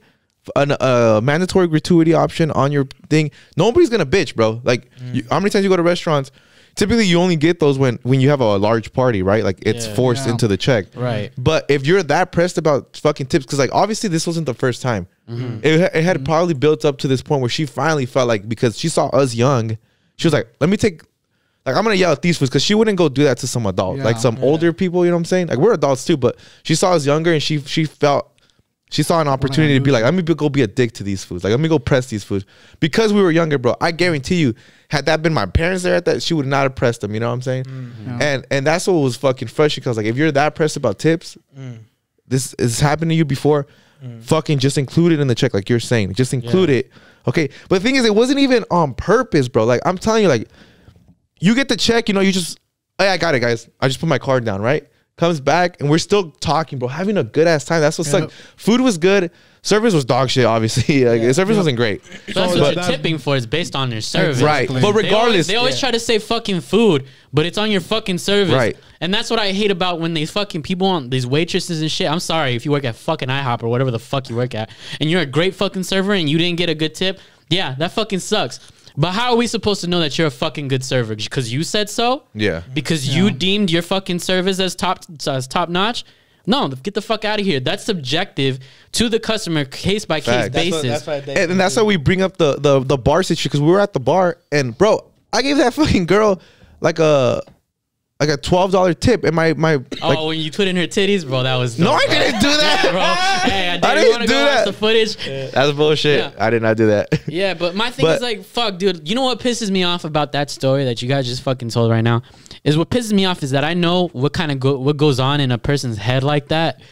a mandatory gratuity option on your thing. Nobody's gonna bitch, bro. Like, how many times you go to restaurants? Typically, you only get those when you have a large party, right? Like it's forced into the check, right? But if you're that pressed about fucking tips, because like obviously this wasn't the first time. It had probably built up to this point where she finally felt like because she saw us young, she was like, "Let me take." Like I'm gonna yell at these fools because she wouldn't go do that to some adult, like some older people. You know what I'm saying? Like we're adults too, but she saw us younger and she felt. She saw an opportunity to be like, let me go be a dick to these foods. Like, let me go press these foods. Because we were younger, bro, I guarantee you, had that been my parents there at that, she would not have pressed them. You know what I'm saying? And that's what was fucking frustrating. Because, like, if you're that pressed about tips, this has happened to you before, fucking just include it in the check, like you're saying. Just include it. Okay? But the thing is, it wasn't even on purpose, bro. Like, I'm telling you, like, you get the check, you know, you just, hey, I got it, guys. I just put my card down, right? Comes back and we're still talking, bro, having a good ass time. That's what's like. Food was good. Service was dog shit, obviously. Like service wasn't great. So that's what you're tipping for is based on your service. Right. But regardless. They always try to say fucking food, but it's on your fucking service. Right. And that's what I hate about when these fucking people on these waitresses and shit. I'm sorry if you work at fucking IHOP or whatever the fuck you work at and you're a great fucking server and you didn't get a good tip. Yeah, that fucking sucks. But how are we supposed to know that you're a fucking good server? Because you said so? Yeah. Because you deemed your fucking service as top notch? No, get the fuck out of here. That's subjective to the customer, case by case basis. And that's why we bring up the bar situation, because we were at the bar and bro, I gave that fucking girl like a $12 tip, and my when you put in her titties, bro, that was no, I didn't do that, yeah, bro. Hey, I didn't do that. The footage, that's bullshit. Yeah. I did not do that. Yeah, but my thing is like, fuck, dude. You know what pisses me off about that story that you guys just fucking told right now is what pisses me off is that I know what kind of what goes on in a person's head like that,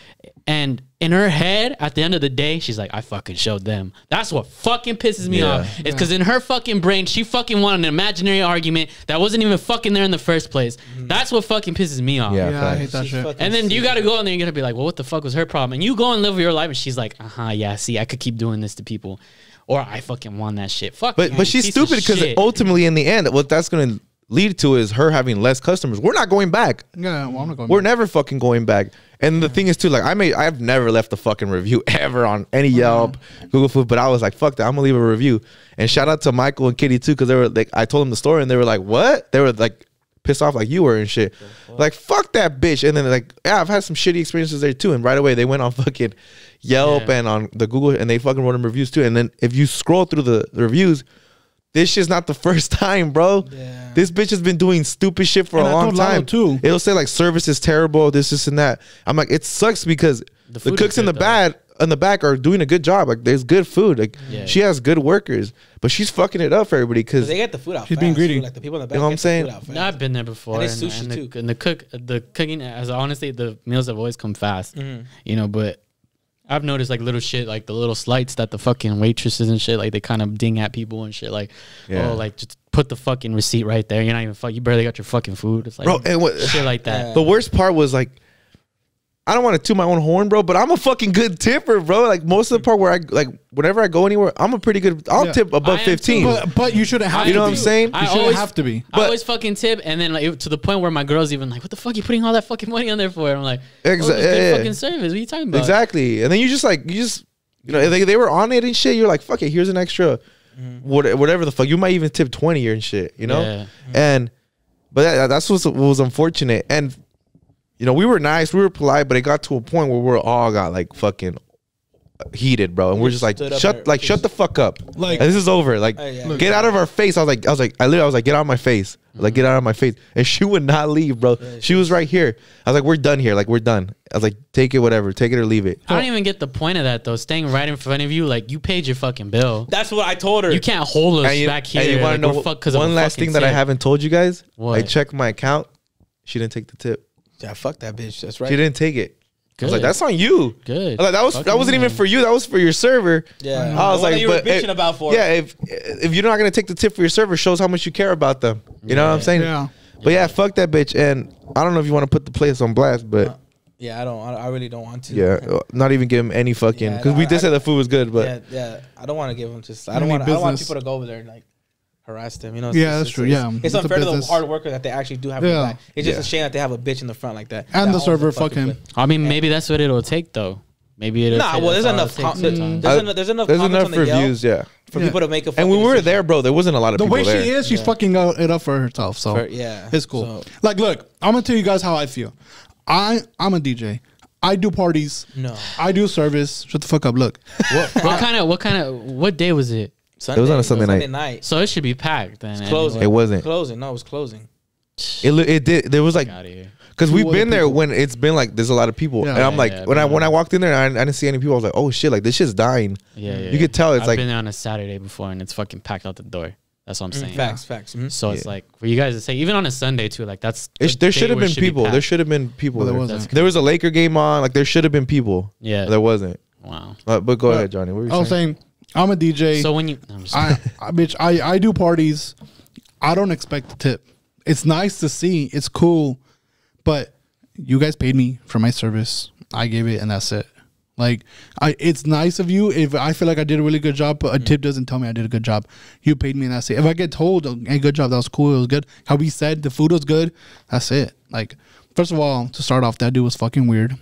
and in her head, at the end of the day, she's like, I fucking showed them. That's what fucking pisses me off. It's because in her fucking brain, she fucking wanted an imaginary argument that wasn't even fucking there in the first place. That's what fucking pisses me off. Yeah, I hate that shit. And then you got to go in there and you're going to be like, well, what the fuck was her problem? And you go and live your life and she's like, yeah, see, I could keep doing this to people. or I fucking won that shit. Fuck. But she's stupid because ultimately in the end, what that's gonna lead to is her having less customers. We're not going back. Yeah, well, I'm not going We're back. never fucking going back. And the thing is too, like I've never left a fucking review ever on any Yelp, Google Food, but I was like, fuck that, I'm gonna leave a review. And shout out to Michael and Kitty too, because they were like, I told them the story and they were like, what? They were like pissed off like you were and shit. Like, fuck that bitch. And then like, yeah, I've had some shitty experiences there too. And right away they went on fucking Yelp and on the Google and they fucking wrote them reviews too. And then if you scroll through the reviews, this shit's not the first time, bro. Yeah. This bitch has been doing stupid shit for a long time too. It'll say like service is terrible, this and that. I'm like, it sucks because the cooks in the back are doing a good job. Like, there's good food. Like, she has good workers, but she's fucking it up for everybody because they get the food out. She's being greedy. Like the people in the back. You know what I'm saying? I've been there before. And it's sushi too. And the cooking, as honestly, the meals have always come fast. You know, but I've noticed like little shit, like the little slights that the fucking waitresses and shit, like they kind of ding at people and shit. Like, oh, like just put the fucking receipt right there. You're not even you barely got your fucking food. It's like, bro, and shit like that. The worst part was like, I don't want to toot my own horn, bro, but I'm a fucking good tipper, bro. Like most of the part where I like whenever I go anywhere, I'm a pretty good. I'll tip above 15. But you shouldn't have. You know what I'm saying? You shouldn't have to be. I always fucking tip, and then like to the point where my girl's even like, "What the fuck you putting all that fucking money on there for?" And I'm like, exactly, good fucking service. What are you talking about? Exactly. And then you know, they were on it and shit. You're like, fuck it, here's an extra, whatever the fuck. You might even tip 20 and shit. You know, but that's what was unfortunate. And you know, we were nice, we were polite, but it got to a point where we all got like fucking heated, bro, and we're just like, shut the fuck up, like this is over, like get out of our face. I was like, get out of my face, like get out of my face, and she would not leave, bro. She was right here. I was like, we're done here, like we're done. I was like, take it, whatever, take it or leave it. I don't even get the point of that though. Staying right in front of you, like you paid your fucking bill. That's what I told her. You can't hold us back here. And you want to know one last thing that I haven't told you guys? What? I checked my account. She didn't take the tip. Yeah, fuck that bitch. That's right. She didn't take it. Good. I was like, that's on you. Good. I was like, that wasn't even for you. That was for your server. Yeah. I was like, you were bitching about for. Yeah, if you're not gonna take the tip for your server, shows how much you care about them. You know what I'm saying? Yeah. But yeah, fuck that bitch. And I don't know if you want to put the place on blast, but yeah, I really don't want to. Yeah, not even give him any fucking because we did say the food was good, but yeah, I don't want to give him just. I don't want people to go over there and like harass them, you know. That's true. It's unfair to the hard worker that they actually do have. Yeah. It's just a shame that they have a bitch in the front like that. And the server, fuck him. I mean, maybe that's what it'll take though. Maybe it'll. Nah, well, there's enough. There's enough reviews, yeah, for people to make a. And when we were there, bro, there wasn't a lot of people there. The way she is, she's fucking it up for herself. So it's cool. Like, look, I'm gonna tell you guys how I feel. I'm a DJ. I do parties. No, I do service. Shut the fuck up. Look, what day was it? Sunday. It was on a Sunday night. So it should be packed then. It's closing. It wasn't. Closing. No, it was closing. It did. There was like, because we've been there when it's been like there's a lot of people, and I'm like, when I walked in there and I didn't see any people, I was like, oh shit, like this shit's dying. Yeah. You could tell it's I've like. I've been there on a Saturday before, and it's fucking packed out the door. That's what I'm saying. Facts. So it's like for you guys to say, even on a Sunday too, like that's there should have been people. There should have been people. There wasn't. There was a Laker game on. Like there should have been people. Yeah, there wasn't. Wow. But go ahead, Johnny. What were you I was saying, I'm a DJ. So when you, I do parties. I don't expect a tip. It's nice to see. It's cool, but you guys paid me for my service. I gave it, and that's it. Like, it's nice of you if I feel like I did a really good job, but a tip doesn't tell me I did a good job. You paid me, and that's it. If I get told, hey, good job, that was cool, it was good. How we said the food was good, that's it. Like, first of all, to start off, that dude was fucking weird.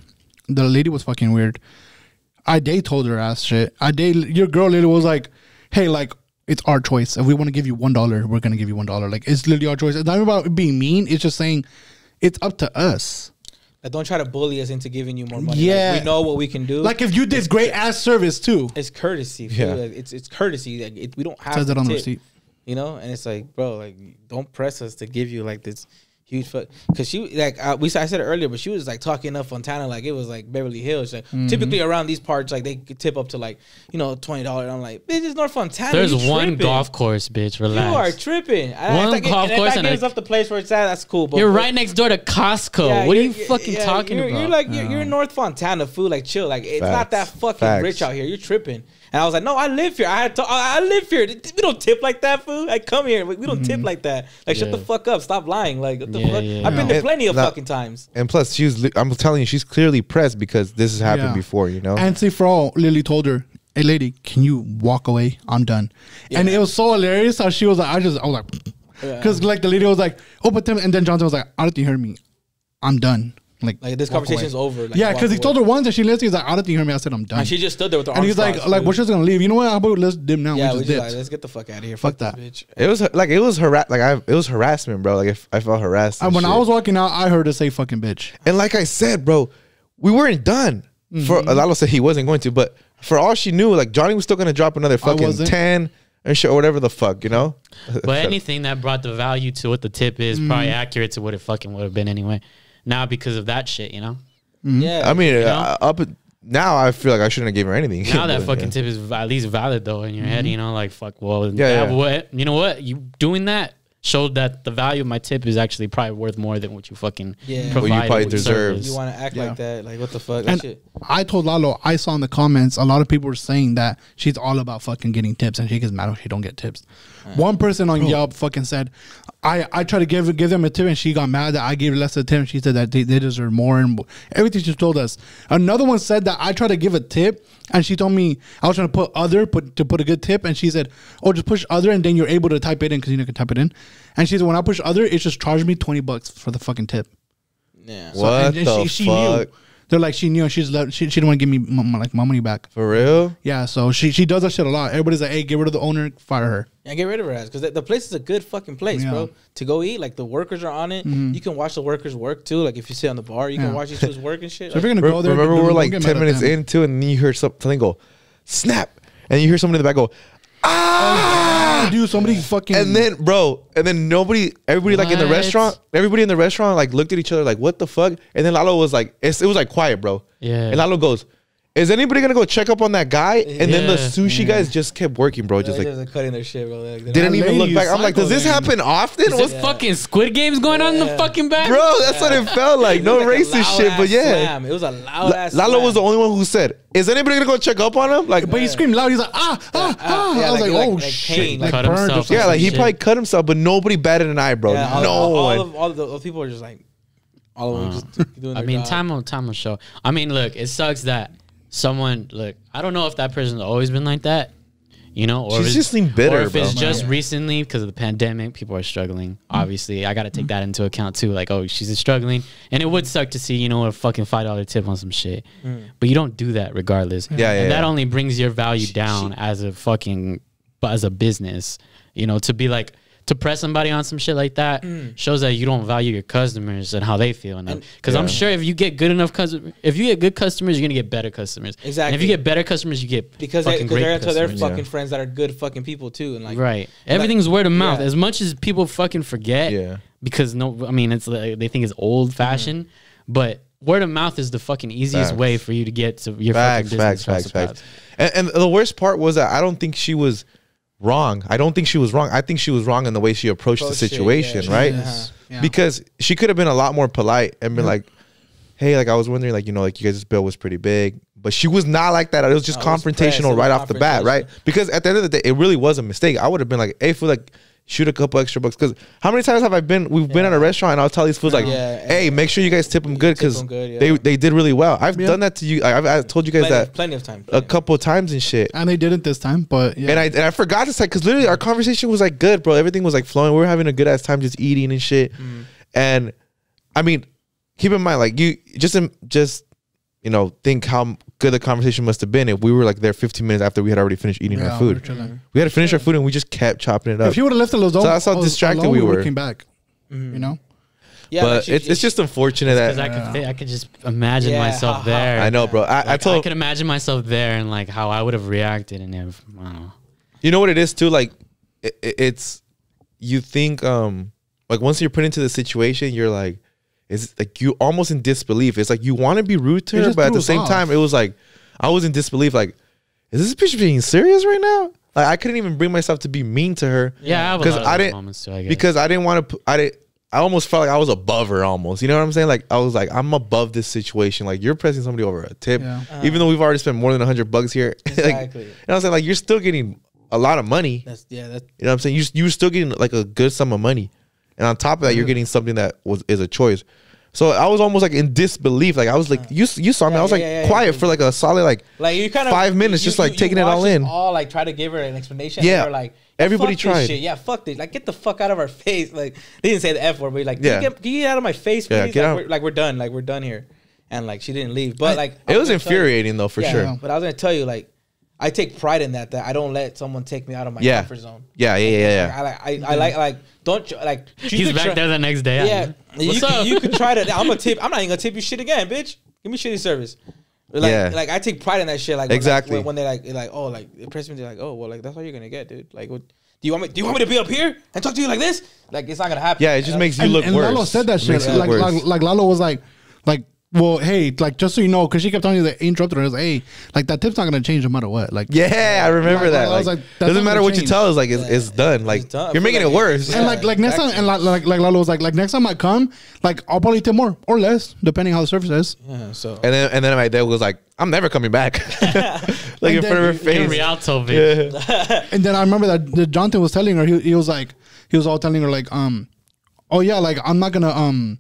The lady was fucking weird. They told her ass shit. Your girl literally was like, hey, like, it's our choice. If we want to give you $1, we're going to give you $1. Like, it's literally our choice. It's not about being mean. It's just saying it's up to us. Like, don't try to bully us into giving you more money. Yeah. Like, we know what we can do. Like, if you did great ass service, too. It's courtesy. Yeah. Like, it's courtesy. Like, we don't have to that on tip, the receipt. You know? And it's like, bro, like, don't press us to give you, like, this huge fuck. Because she, like, I said it earlier, but she was, like, talking up Fontana like it was, like, Beverly Hills. Like, typically around these parts, like, they could tip up to, like, you know, $20. And I'm like, bitch, it's North Fontana. There's one golf course, bitch. Relax. You are tripping. One golf course. If that gives up the place where it's at, that's cool. But you're right next door to Costco. Yeah, what are you fucking talking about? You're like, you're in North Fontana, food, like, chill. Like, it's not that fucking rich out here. You're tripping. And I was like, no, I live here. I live here. We don't tip like that, fool. I come here. We don't tip like that. Like, shut the fuck up. Stop lying. Like, what the fuck? I've been there plenty of fucking times. And plus, I'm telling you, she's clearly pressed because this has happened before, you know? And see, for all, Lily told her, hey lady, can you walk away? I'm done. Yeah. And it was so hilarious how she was like, I was like, because like the lady was like, oh, but then, and then Johnson was like, I don't think you heard me. I'm done. Like this conversation's over. Like, yeah, because he told her once and she listened. He's like, I don't think you heard me. I said, I'm done. And she just stood there with her arms crossed. And he's like, we're just gonna leave. You know what? How about let's dim now? Yeah, we just like, let's get the fuck out of here. Fuck that bitch. It was harassment, bro. Like I felt harassed. And when I was walking out, I heard her say "fucking bitch." And like I said, bro, we weren't done. For Lalo said he wasn't going to, but for all she knew, like Johnny was still gonna drop another fucking 10 and shit or whatever the fuck, you know. But anything that brought the value to what the tip is probably accurate to what it fucking would have been anyway. Now because of that shit, you know. Yeah, I mean, up now I feel like I shouldn't have gave her anything. Now that fucking tip is at least valid though in your head, you know, like fuck. Well, what you know what you doing that showed that the value of my tip is actually probably worth more than what you fucking provide. What you probably deserve. You want to act like that? Like what the fuck? And that shit. I told Lalo, I saw in the comments a lot of people were saying that she's all about fucking getting tips and she gets mad if she don't get tips. One person on Yelp fucking said, I tried to give them a tip and she got mad that I gave less of a tip and she said that they deserve more and everything she told us. Another one said that I tried to give a tip and she told me I was trying to put a good tip and she said, oh, just push other and then you're able to type it in because you can type it in. And she said, when I push other, it just charged me $20 for the fucking tip. Yeah. So, what the she fuck? Knew. They're like, she knew. She didn't want to give me my money back. For real? Yeah. So she does that shit a lot. Everybody's like, hey, get rid of the owner, fire her. Yeah, get rid of her ass because the place is a good fucking place, bro. To go eat, like the workers are on it. You can watch the workers work too. Like if you sit on the bar, you can watch each other's work and shit. So if you're gonna go there, remember we were like 10 minutes into, and then you hear something go, snap, and you hear somebody in the back go, ah, dude, somebody fucking. And then, bro, everybody like in the restaurant, like looked at each other like, what the fuck? And then Lalo was like, it was like quiet, bro. Yeah. And Lalo goes, is anybody gonna go check up on that guy? And then the sushi guys just kept working, bro. Just like cutting their shit, bro. Like, didn't even look back. I'm like, does this happen often? What's fucking Squid Games going on in the fucking back? Bro, that's what it felt like. No like racist shit, but yeah. Slam. It was a loud ass Lalo was the only one who said, is anybody gonna go check up on him? Like, but he screamed loud. He's like, I was like, oh shit. Like cut himself. Yeah, like he probably cut himself, but nobody batted an eye, bro. Yeah, no one. All of the people are just like, all of them just doing their I mean, job. time will show. I mean, look, it sucks that someone, look, I don't know if that person's always been like that, you know, or she's just seemed bitter, or if it's bro. just recently because of the pandemic, people are struggling. Obviously, I got to take that into account too. Like, oh, she's struggling, and it would suck to see, you know, a fucking $5 tip on some shit, but you don't do that regardless. And that only brings your value down as a business, you know, to be like. To press somebody on some shit like that shows that you don't value your customers and how they feel. Because I'm sure if you get good enough customers, if you get good customers, you're gonna get better customers. Exactly. And if you get better customers, you get because they're into their fucking friends that are good fucking people too. And like right, everything's word of mouth. As much as people fucking forget, because it's like, they think it's old fashioned, but word of mouth is the fucking easiest way for you to get to your fucking business. Facts. And the worst part was that I don't think she was wrong. I don't think she was wrong. I think she was wrong in the way she approached the situation, right? Yeah. Because she could have been a lot more polite and been like, hey, like I was wondering, like, you know, like you guys' bill was pretty big. But she was not like that. It was just confrontational right off the bat, right? Because at the end of the day, it really was a mistake. I would have been like, hey, fool, like, shoot a couple extra bucks. Because how many times have we've been at a restaurant and I'll tell these fools like, hey, make sure you guys tip them good because they did really well. I've done that to you. I've told you guys that plenty of times, a couple of times and shit. And they didn't this time, but and I forgot to say because literally our conversation was like good, bro. Everything was like flowing. We were having a good ass time just eating and shit. And I mean, keep in mind, like you just you know, think how good the conversation must have been if we were like there 15 minutes after we had already finished eating our food. We had to finish our food and we just kept chopping it up. If you would have left it alone, so that's how distracted we were. Came back, you know. Yeah, but it's just unfortunate that I could just imagine myself there. I know, bro. I could imagine myself there and like how I would have reacted and if I don't know. You know what it is too? Like it's you think like once you're put into the situation, you're like. It's like you almost in disbelief. It's like you want to be rude to her, but at the same time, it was like I was in disbelief. Like, is this bitch being serious right now? Like, I couldn't even bring myself to be mean to her. Yeah, because I didn't. Moments too, I guess. Because I didn't want to. I almost felt like I was above her. Almost, you know what I'm saying? Like I was like, I'm above this situation. Like you're pressing somebody over a tip, even though we've already spent more than $100 here. Exactly. Like, you know what I'm saying? Like you're still getting a lot of money. You know what I'm saying? You're still getting like a good sum of money, and on top of that, you're getting something that is a choice. So I was almost like in disbelief. Like I was like, you saw me. I was like quiet for like a solid like you kind of 5 minutes, just like taking it all in. All like try to give her an explanation. Yeah, and like everybody tried. Shit. Yeah, fuck this. Like get the fuck out of our face. Like they didn't say the F word, but like can you get out of my face, please? Yeah, we're done. Like we're done here. And like she didn't leave, but like it was infuriating though for sure. But I was gonna tell you like. I take pride in that I don't let someone take me out of my comfort zone. I like don't like. He's back there the next day. Yeah, you could try to. I'm not even gonna tip you shit again, bitch. Give me shitty service. Like I take pride in that shit. Like exactly when they like oh like the person they're like oh well like that's all you're gonna get, dude. Like what, do you want me to be up here and talk to you like this? Like it's not gonna happen. Yeah, it just makes you look worse. And Lalo said that shit. Like Lalo was like. Well, hey, like just so you know, because she kept telling you that interrupted her. I was like, hey, like that tip's not gonna change no matter what. Like, yeah, I remember that. I was like, doesn't matter what you tell us. Like, it's done. Like, you're making it worse. And like next time, and like Lalo was like next time I come, like I'll probably tip more or less depending how the service is. Yeah. So and then my dad was like, I'm never coming back. Like in front of her face. Rialto, bitch. And then I remember that Jonathan was telling her he was all telling her like oh yeah, like I'm not gonna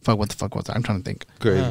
fuck, what the fuck was that? I'm trying to think. Great.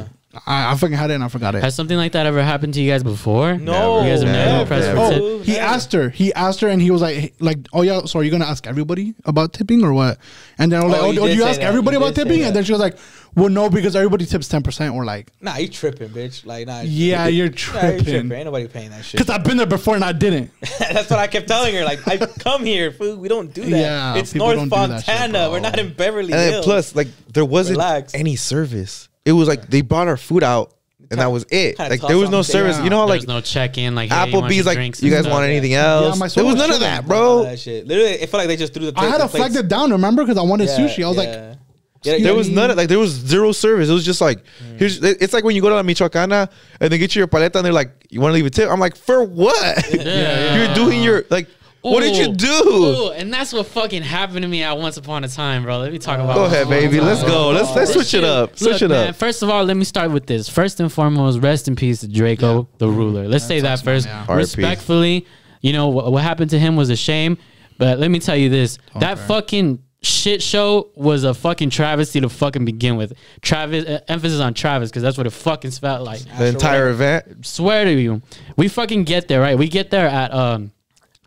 I fucking had it and I forgot it. Has something like that ever happened to you guys before? No. You guys have never pressed for tip? Oh, he asked her and he was like, oh yeah, so are you gonna ask everybody about tipping or what? And then I was like, do you ask everybody about tipping? And then she was like, well, no, because everybody tips 10% or like. Nah, you tripping, bitch. Like, nah. Yeah, you're tripping. Ain't nobody paying that shit. Because I've been there before and I didn't. That's what I kept telling her. Like, I come here, food. We don't do that. Yeah, it's North Fontana. Shit, we're not in Beverly Hills. And plus, like, there wasn't any service. It was like they brought our food out. And that was it. Like there was no service. You know how like there's no check-in. Like hey, Applebee's. Like you guys want anything else? Yeah, there was none of that, bro. Literally, it felt like they just threw the. I had to flag it down. Remember, because I wanted sushi. I was like, there was none. Like there was zero service. It was just like here's. It's like when you go to La Michoacana and they get you your paleta and they're like, you want to leave a tip? I'm like, for what? You're doing your like. What did you do? Ooh, and that's what fucking happened to me at Once Upon a Time, bro. Let me talk about. Go ahead, baby. Let's go. Let's switch it up. Switch it up. First of all, let me start with this. First and foremost, rest in peace to Draco, the ruler. Let's say that first. Respectfully, you know what happened to him was a shame. But let me tell you this: that fucking shit show was a fucking travesty to fucking begin with. Emphasis on Travis, because that's what it fucking felt like. The entire event. Swear to you, we fucking get there, right? We get there at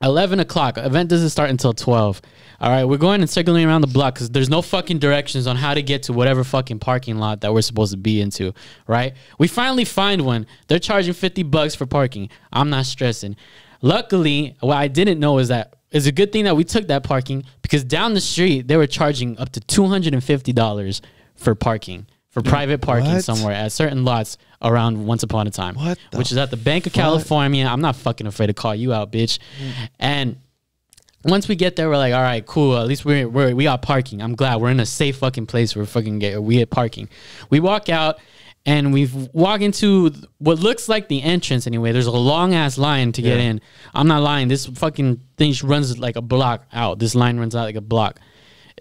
11 o'clock. Event doesn't start until 12. All right, we're going and circling around the block because there's no fucking directions on how to get to whatever fucking parking lot that we're supposed to be into, right? We finally find one. They're charging $50 for parking. I'm not stressing. Luckily, what I didn't know is that it's a good thing that we took that parking because down the street, they were charging up to $250 for parking. For private parking somewhere at certain lots around Once Upon a Time, which is at the Bank of California. I'm not fucking afraid to call you out, bitch. And once we get there, we're like, all right, cool. At least we got parking. I'm glad we're in a safe fucking place. We get parking. We walk out and we walk into what looks like the entrance anyway. There's a long ass line to get in. I'm not lying. This fucking thing runs like a block out. This line runs out like a block.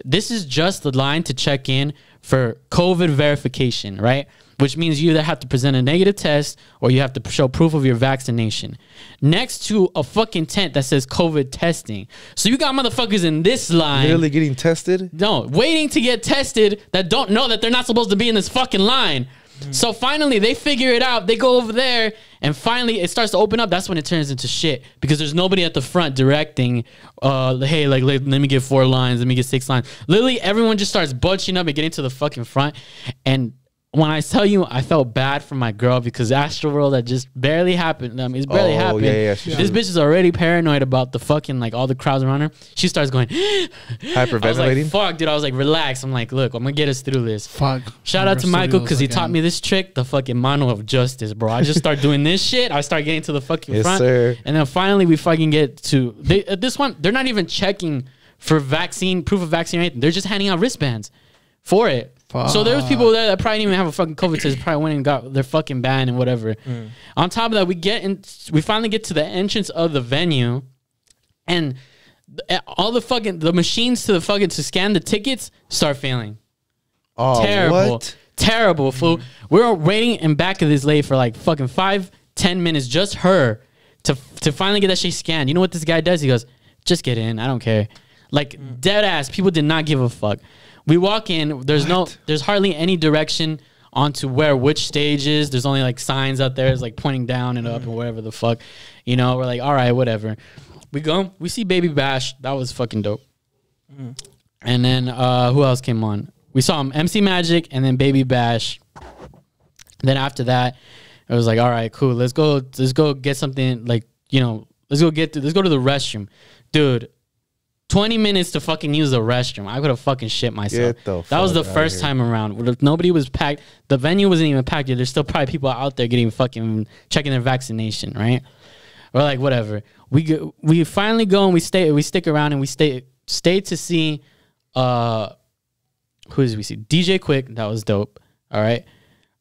This is just the line to check in for COVID verification, right? Which means you either have to present a negative test or you have to show proof of your vaccination next to a fucking tent that says COVID testing. So you got motherfuckers in this line. Literally getting tested? No, waiting to get tested that don't know that they're not supposed to be in this fucking line. So finally, they figure it out. They go over there, and finally, it starts to open up. That's when it turns into shit because there's nobody at the front directing. Hey, like let me get 4 lines. Let me get 6 lines. Literally, everyone just starts bunching up and getting to the fucking front. And when I tell you, I felt bad for my girl because Astroworld that just barely happened. It's barely happened. This bitch is already paranoid about the fucking like all the crowds around her. She starts going hyperventilating. I was like, fuck, dude. I was like, relax. I'm like, look, I'm gonna get us through this. Fuck. Shout out to Michael because he taught me this trick, the fucking mano of justice, bro. I just start doing this shit. I start getting to the fucking front, and then finally we fucking get to at this one. They're not even checking for proof of vaccine or anything. They're just handing out wristbands for it. So there was people there that probably didn't even have a fucking COVID test, probably went and got their fucking ban and whatever. On top of that, we finally get to the entrance of the venue, and all the machines to scan the tickets start failing. Oh, terrible, fool. We were waiting in back of this lady for like fucking 5-10 minutes, just her, to finally get that shit scanned. You know what this guy does? He goes, just get in, I don't care. Like dead ass, people did not give a fuck. We walk in. There's hardly any direction onto where which stage is. There's only like signs out there. It's like pointing down and up and whatever the fuck. You know, we're like, all right, whatever. We go. We see Baby Bash. That was fucking dope. And then who else came on? We saw MC Magic and then Baby Bash. Then after that, it was like, all right, cool. Let's go get something like, you know, let's go to the restroom. Dude, 20 minutes to fucking use the restroom. I could have fucking shit myself. That was the first time around. Nobody was packed. The venue wasn't even packed yet. There's still probably people out there getting fucking checking their vaccination, right? Or like whatever. We finally go and we stick around and we stay to see who did we see? DJ Quick, that was dope. All right.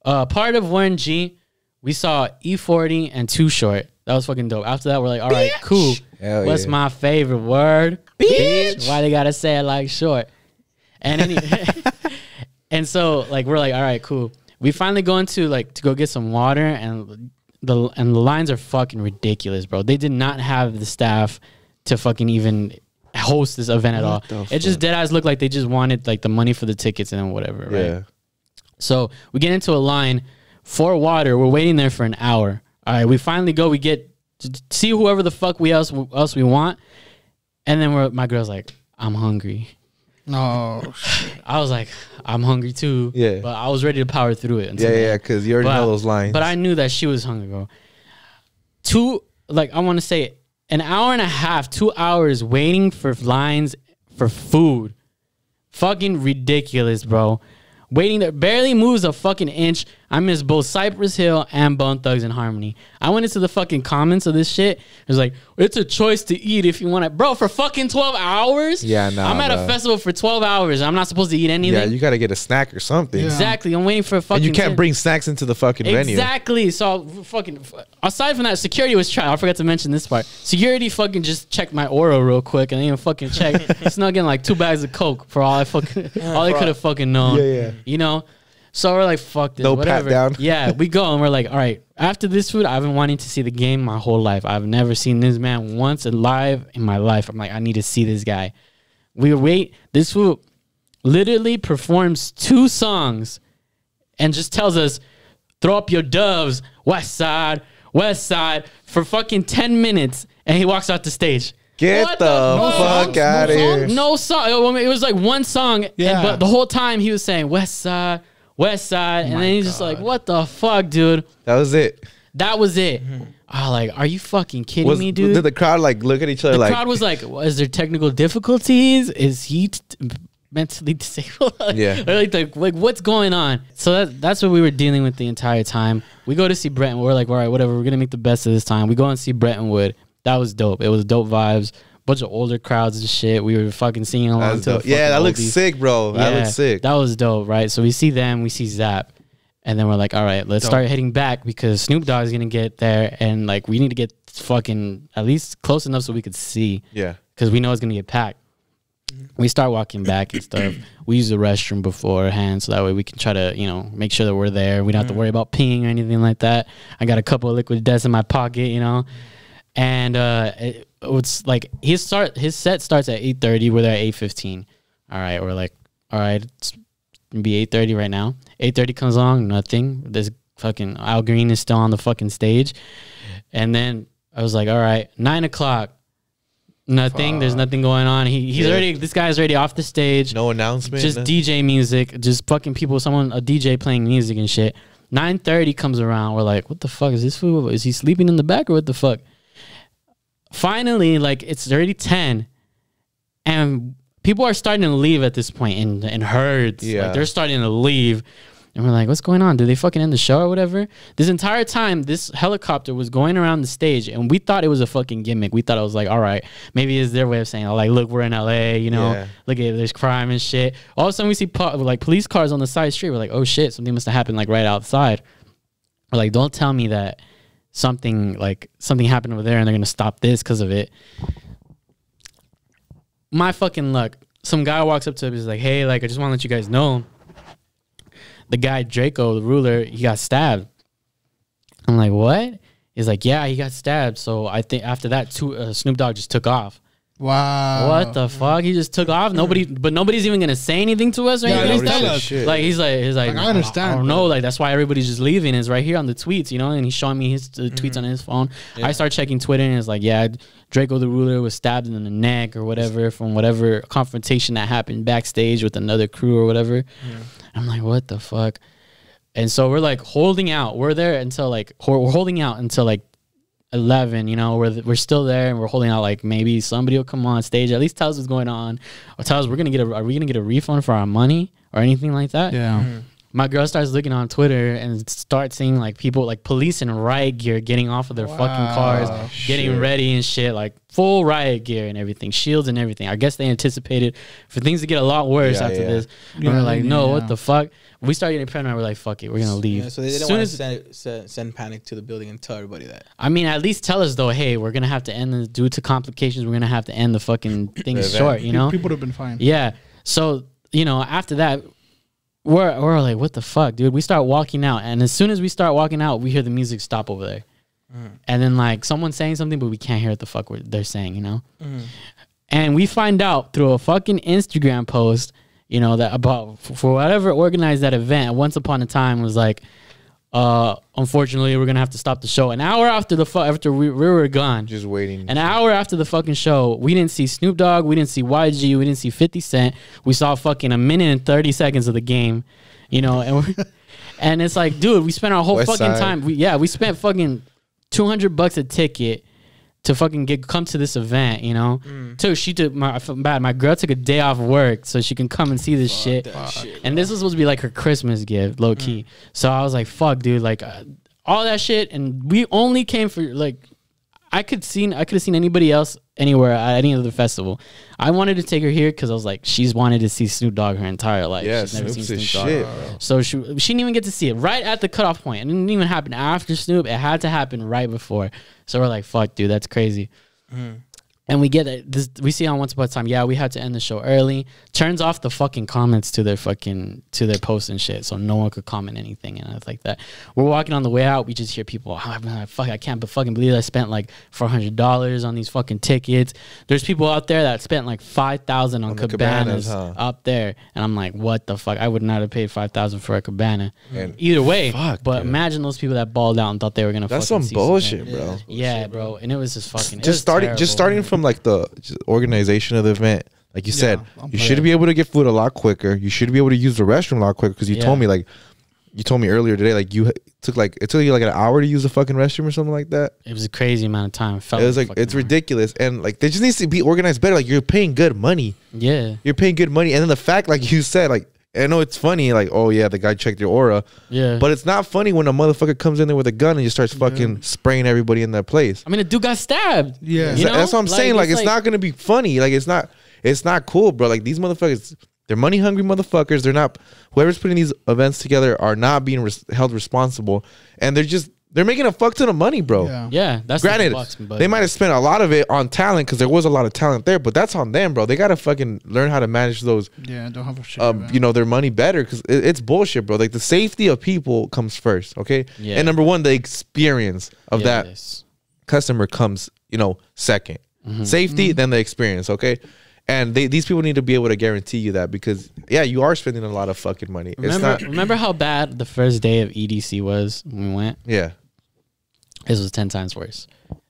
Part of Warren G, we saw E40 and Too Short. That was fucking dope. After that, we're like, all right, cool. Hell What's my favorite word? Bitch. Why they gotta say it like short? And and so like we're like, all right, cool. We finally go into like to go get some water, and the lines are fucking ridiculous, bro. They did not have the staff to fucking even host this event at all. It just dead eyes looked like they just wanted like the money for the tickets and then whatever, right? Yeah. So we get into a line for water. We're waiting there for an hour. All right, we finally go. We get to see whoever the fuck else we want, and then my girl's like, "I'm hungry." No, I was like, "I'm hungry too." Yeah, but I was ready to power through it. Yeah, because you already know those lines. But I knew that she was hungry, bro. I want to say an hour and a half, 2 hours waiting for lines for food. Fucking ridiculous, bro. Waiting there, barely moves a fucking inch. I missed both Cypress Hill and Bone Thugs and Harmony. I went into the fucking comments of this shit. It was like, it's a choice to eat if you want it. Bro, for fucking 12 hours? Yeah, nah, I'm at a festival for 12 hours. I'm not supposed to eat anything. Yeah, you got to get a snack or something. Yeah. Exactly. I'm waiting for a fucking... And you can't bring snacks into the fucking venue. Exactly. So fucking... Aside from that, security was trying. I forgot to mention this part. Security fucking just checked my Oro real quick and they even fucking checked. Snuck in like 2 bags of Coke for all they could have fucking known. Yeah. You know? So we're like, fuck this, no whatever. Pat down. Yeah, we go and we're like, all right, after this food, I've been wanting to see the game my whole life. I've never seen this man once live in my life. I'm like, I need to see this guy. We wait. This fool literally performs 2 songs and just tells us, throw up your doves, West Side, for fucking 10 minutes. And he walks out the stage. Get the fuck out of here. No song. It was like one song. Yeah. But the whole time he was saying West Side. And then he's just like, what the fuck, dude? That was it. I like, are you fucking kidding me, dude? Did the crowd like look at each other? The crowd was like, is there technical difficulties? Is he mentally disabled? Yeah. Or like what's going on? So that's what we were dealing with the entire time. We go to see Brentwood. We're like, all right, whatever. We're gonna make the best of this time. We go and see Brentwood. That was dope. It was dope vibes. Bunch of older crowds and shit. We were fucking singing along to that looks sick, bro. That looks sick. That was dope, right? So we see them, we see Zap, and then we're like, all right, let's start heading back because Snoop Dogg is gonna get there, and like we need to get fucking at least close enough so we could see. Yeah. Because we know it's gonna get packed. We start walking back and stuff. We use the restroom beforehand so that way we can try to, make sure that we're there. We don't have to worry about peeing or anything like that. I got a couple of liquid deaths in my pocket, And it's like his set starts at 8:30. We're there at 8:15. All right, we're like, all right, it's gonna be 8:30 right now. 8:30 comes along, nothing. This fucking Al Green is still on the fucking stage, and then I was like, all right, 9 o'clock, nothing. Fuck. There's nothing going on. He's already. This guy's already off the stage. No announcement. Just DJ music. Just fucking people. A DJ playing music and shit. 9:30 comes around. We're like, what the fuck is this fool? Is he sleeping in the back or what the fuck? Finally, like it's already 10 and people are starting to leave at this point in herds. Yeah. Like they're starting to leave and we're like, what's going on? Did they fucking end the show or whatever? This entire time, this helicopter was going around the stage and we thought it was a fucking gimmick. We thought it was like, all right, maybe it's their way of saying, oh, like, look, we're in LA, look at there's crime and shit. All of a sudden we see like police cars on the side street. We're like, oh shit, something must have happened like right outside. We're like, don't tell me that something happened over there and they're gonna stop this because of it. My fucking luck. Some guy walks up to him, he's like, hey, like, I just want to let you guys know the guy Draco, the ruler, he got stabbed. I'm like, what? He's like, yeah, he got stabbed. So I think after that Snoop Dogg just took off. Wow. What the fuck? He just took off. Nobody's even gonna say anything to us or anything like that. Like he's like I understand. I don't know. Like that's why everybody's just leaving. It's right here on the tweets, you know. And he's showing me his tweets on his phone. Yeah. I start checking Twitter and it's like, yeah, Draco the Ruler was stabbed in the neck or whatever from whatever confrontation that happened backstage with another crew or whatever. Yeah. I'm like, what the fuck? And so we're like holding out. We're there until like we're holding out until like 11, you know, we're still there and we're holding out like maybe somebody will come on stage, at least tell us what's going on, or tell us are we gonna get a refund for our money or anything like that. Yeah. My girl starts looking on Twitter and starts seeing like people like police in riot gear getting off of their fucking cars, getting ready and shit, like full riot gear and everything, shields and everything. I guess they anticipated for things to get a lot worse after this. And we're like, no, what the fuck? We started getting paranoid. We're like, fuck it, we're gonna leave. Yeah, so they didn't want to send panic to the building and tell everybody that. I mean, at least tell us though, hey, we're gonna have to end this due to complications. We're gonna have to end the fucking thing short, you know? People would have been fine. Yeah. So, you know, after that, we're like, what the fuck, dude? We start walking out, and as soon as we start walking out, we hear the music stop over there. And then like someone's saying something, but we can't hear what the fuck they're saying, you know? And we find out through a fucking Instagram post, you know, that about for whatever organized that event once upon a time was like, unfortunately we're gonna have to stop the show an hour after after we were gone, just waiting. An hour after the fucking show, we didn't see Snoop Dogg, we didn't see YG, we didn't see 50 Cent. We saw fucking a minute and 30 seconds of the game, you know, and and it's like, dude, we spent our whole West fucking side. Time. We spent fucking $200 a ticket to fucking come to this event, you know. She took my girl took a day off work so she can come and see this shit. And this was supposed to be like her Christmas gift, low key. So I was like, fuck, dude, like all that shit. And we only came for like, I could have seen anybody else anywhere at any other festival. I wanted to take her here because I was like, she's wanted to see Snoop Dogg her entire life. Yeah, she's never seen Snoop Dogg. Shit, so she didn't even get to see it right at the cutoff point. It didn't even happen after Snoop. It had to happen right before. So we're like, fuck, dude, that's crazy. And we get it. We see on Once Upon a Time, yeah, we had to end the show early. Turns off the fucking comments to their posts and shit, so no one could comment anything and stuff like that. We're walking on the way out, we just hear people, I can't fucking believe I spent like $400 on these fucking tickets. There's people out there that spent like $5,000 on cabanas up there, and I'm like, what the fuck? I would not have paid $5,000 for a cabana. And either way, but imagine those people that balled out and thought they were gonna. That's some bullshit, bro. Yeah, bro, and it was just fucking. Just starting from like the organization of the event, like you said, you should be able to get food a lot quicker. You should be able to use the restroom a lot quicker because you told me earlier today, like it took you like an hour to use the fucking restroom or something like that. It was a crazy amount of time. It was like it's ridiculous, and like there just needs to be organized better. Like you're paying good money. Yeah, you're paying good money, and then the fact, like you said, like I know it's funny, like, oh yeah, the guy checked your aura. Yeah. But it's not funny when a motherfucker comes in there with a gun and just starts fucking spraying everybody in that place. I mean, a dude got stabbed. Yeah. That's what I'm saying. Like, it's not gonna be funny. Like, it's not cool, bro. Like, these motherfuckers, they're money hungry motherfuckers. They're not, whoever's putting these events together are not being held responsible. And they're making a fuck ton of money, bro. Yeah, that's granted. They might have spent a lot of it on talent because there was a lot of talent there, but that's on them, bro. They gotta fucking learn how to manage those. Yeah, don't have a shit. You know, their money better because it's bullshit, bro. Like the safety of people comes first, okay? Yeah. And number one, the experience of that customer comes, you know, second. Safety, then the experience, okay? And these people need to be able to guarantee you that because, yeah, you are spending a lot of fucking money. Remember how bad the first day of EDC was when we went? Yeah. This was 10 times worse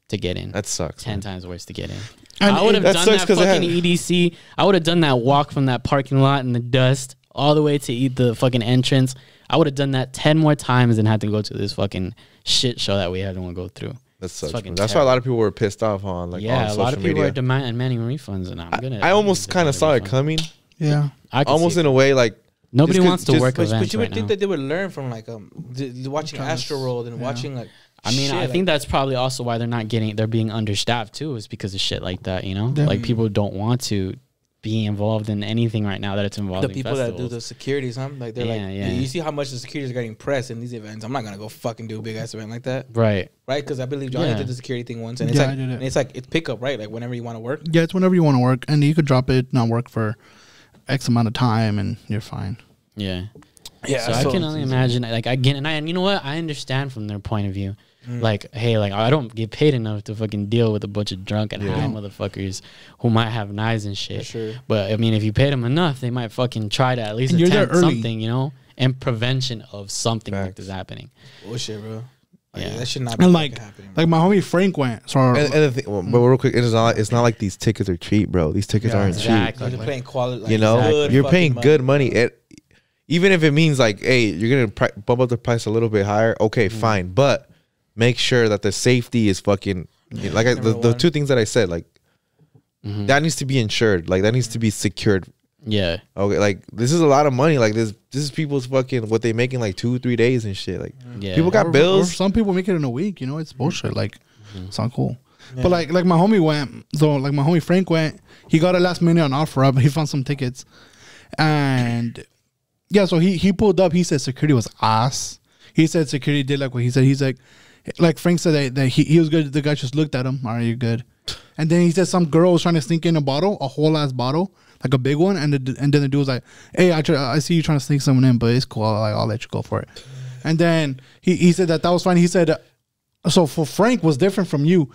to get in. That sucks. 10 times worse to get in. I would have done that fucking EDC. I would have done that walk from that parking lot in the dust all the way to the fucking entrance. I would have done that 10 more times than had to go to this fucking shit show that we had to go through. That sucks. That's why a lot of people were pissed off on like on social a lot of people media. are demanding refunds, and I almost kind of saw it coming. Yeah, almost in a way like nobody wants to work events but you would right think now. that they would learn from like watching Astroworld and watching like. I mean, I think that's probably also why they're being understaffed too, is because of shit like that. You know, like people don't want to be involved in anything right now that it's involved. The people that do the securities, like they're you see how much the securities are getting pressed in these events. I'm not gonna go fucking do a big ass event like that, right? Because I believe Johnny did the security thing once, and it's it's pickup, right? Like whenever you want to work. Yeah, it's whenever you want to work, and you could drop it, not work for X amount of time, and you're fine. Yeah, yeah. So I can only imagine, like, again, and you know what? I understand from their point of view. Like, hey, like I don't get paid enough to fucking deal with a bunch of drunk and high motherfuckers who might have knives and shit. Sure. But I mean, if you paid them enough, they might fucking try to at least attempt something, you know, in prevention of something like this happening. Bullshit, bro. Like, Yeah, that should not be happening. Like my homie Frank went. So and the thing, but real quick, it's not like these tickets are cheap, bro. These tickets aren't cheap. You're paying quality, like, you know, you're paying good money. Even if it means like, hey, you're gonna bump up the price a little bit higher. Okay, fine, but make sure that the safety is fucking like the two things that I said. Like that needs to be insured. Like that needs to be secured. Yeah. Okay. Like this is a lot of money. Like this is people's fucking what they make in like 2-3 days and shit. Like people got bills. Or some people make it in a week. You know, it's bullshit. Like it's not cool. Yeah. But like my homie went. So like my homie Frank went. He got it last minute on OfferUp. He found some tickets, and yeah. So he pulled up. He said security was ass. He said security did like what he said. He's like Frank said that he was good. The guy just looked at him. Are you good? And then he said some girl was trying to sneak in a bottle, a whole ass bottle, like a big one. And then the dude was like, "Hey, I see you trying to sneak someone in, but it's cool. I'll let you go for it." And then he said that was fine. He said, so for Frank was different from you.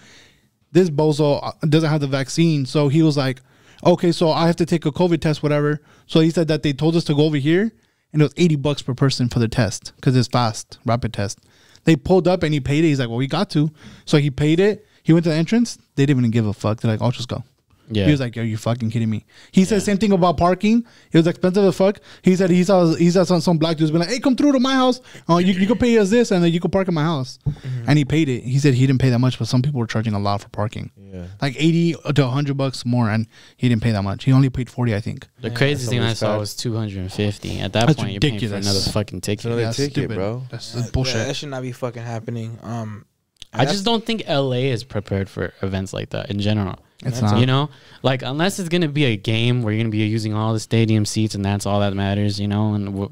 This bozo doesn't have the vaccine, so he was like, "Okay, so I have to take a COVID test, whatever." So he said that they told us to go over here, and it was $80 per person for the test because it's fast, rapid test. They pulled up and he paid it. He's like, "Well, we got to," so he paid it. He went to the entrance. They didn't even give a fuck. They're like, "I'll just go." Yeah. He was like, "Are you fucking kidding me?" He said the same thing about parking. It was expensive as fuck. He said he saw some black dudes be like, "Hey, come through to my house. You can pay us this, and then you can park in my house." And he paid it. He said he didn't pay that much, but some people were charging a lot for parking. Yeah, like $80 to $100 more, and he didn't pay that much. He only paid $40, I think. The craziest thing I saw was $250. At that point, you're paying for another fucking ticket. Another ticket, bro. That's bullshit. That should not be fucking happening. I just don't think LA is prepared for events like that in general. It's not. You know, like unless it's gonna be a game where you're gonna be using all the stadium seats and that's all that matters. You know, and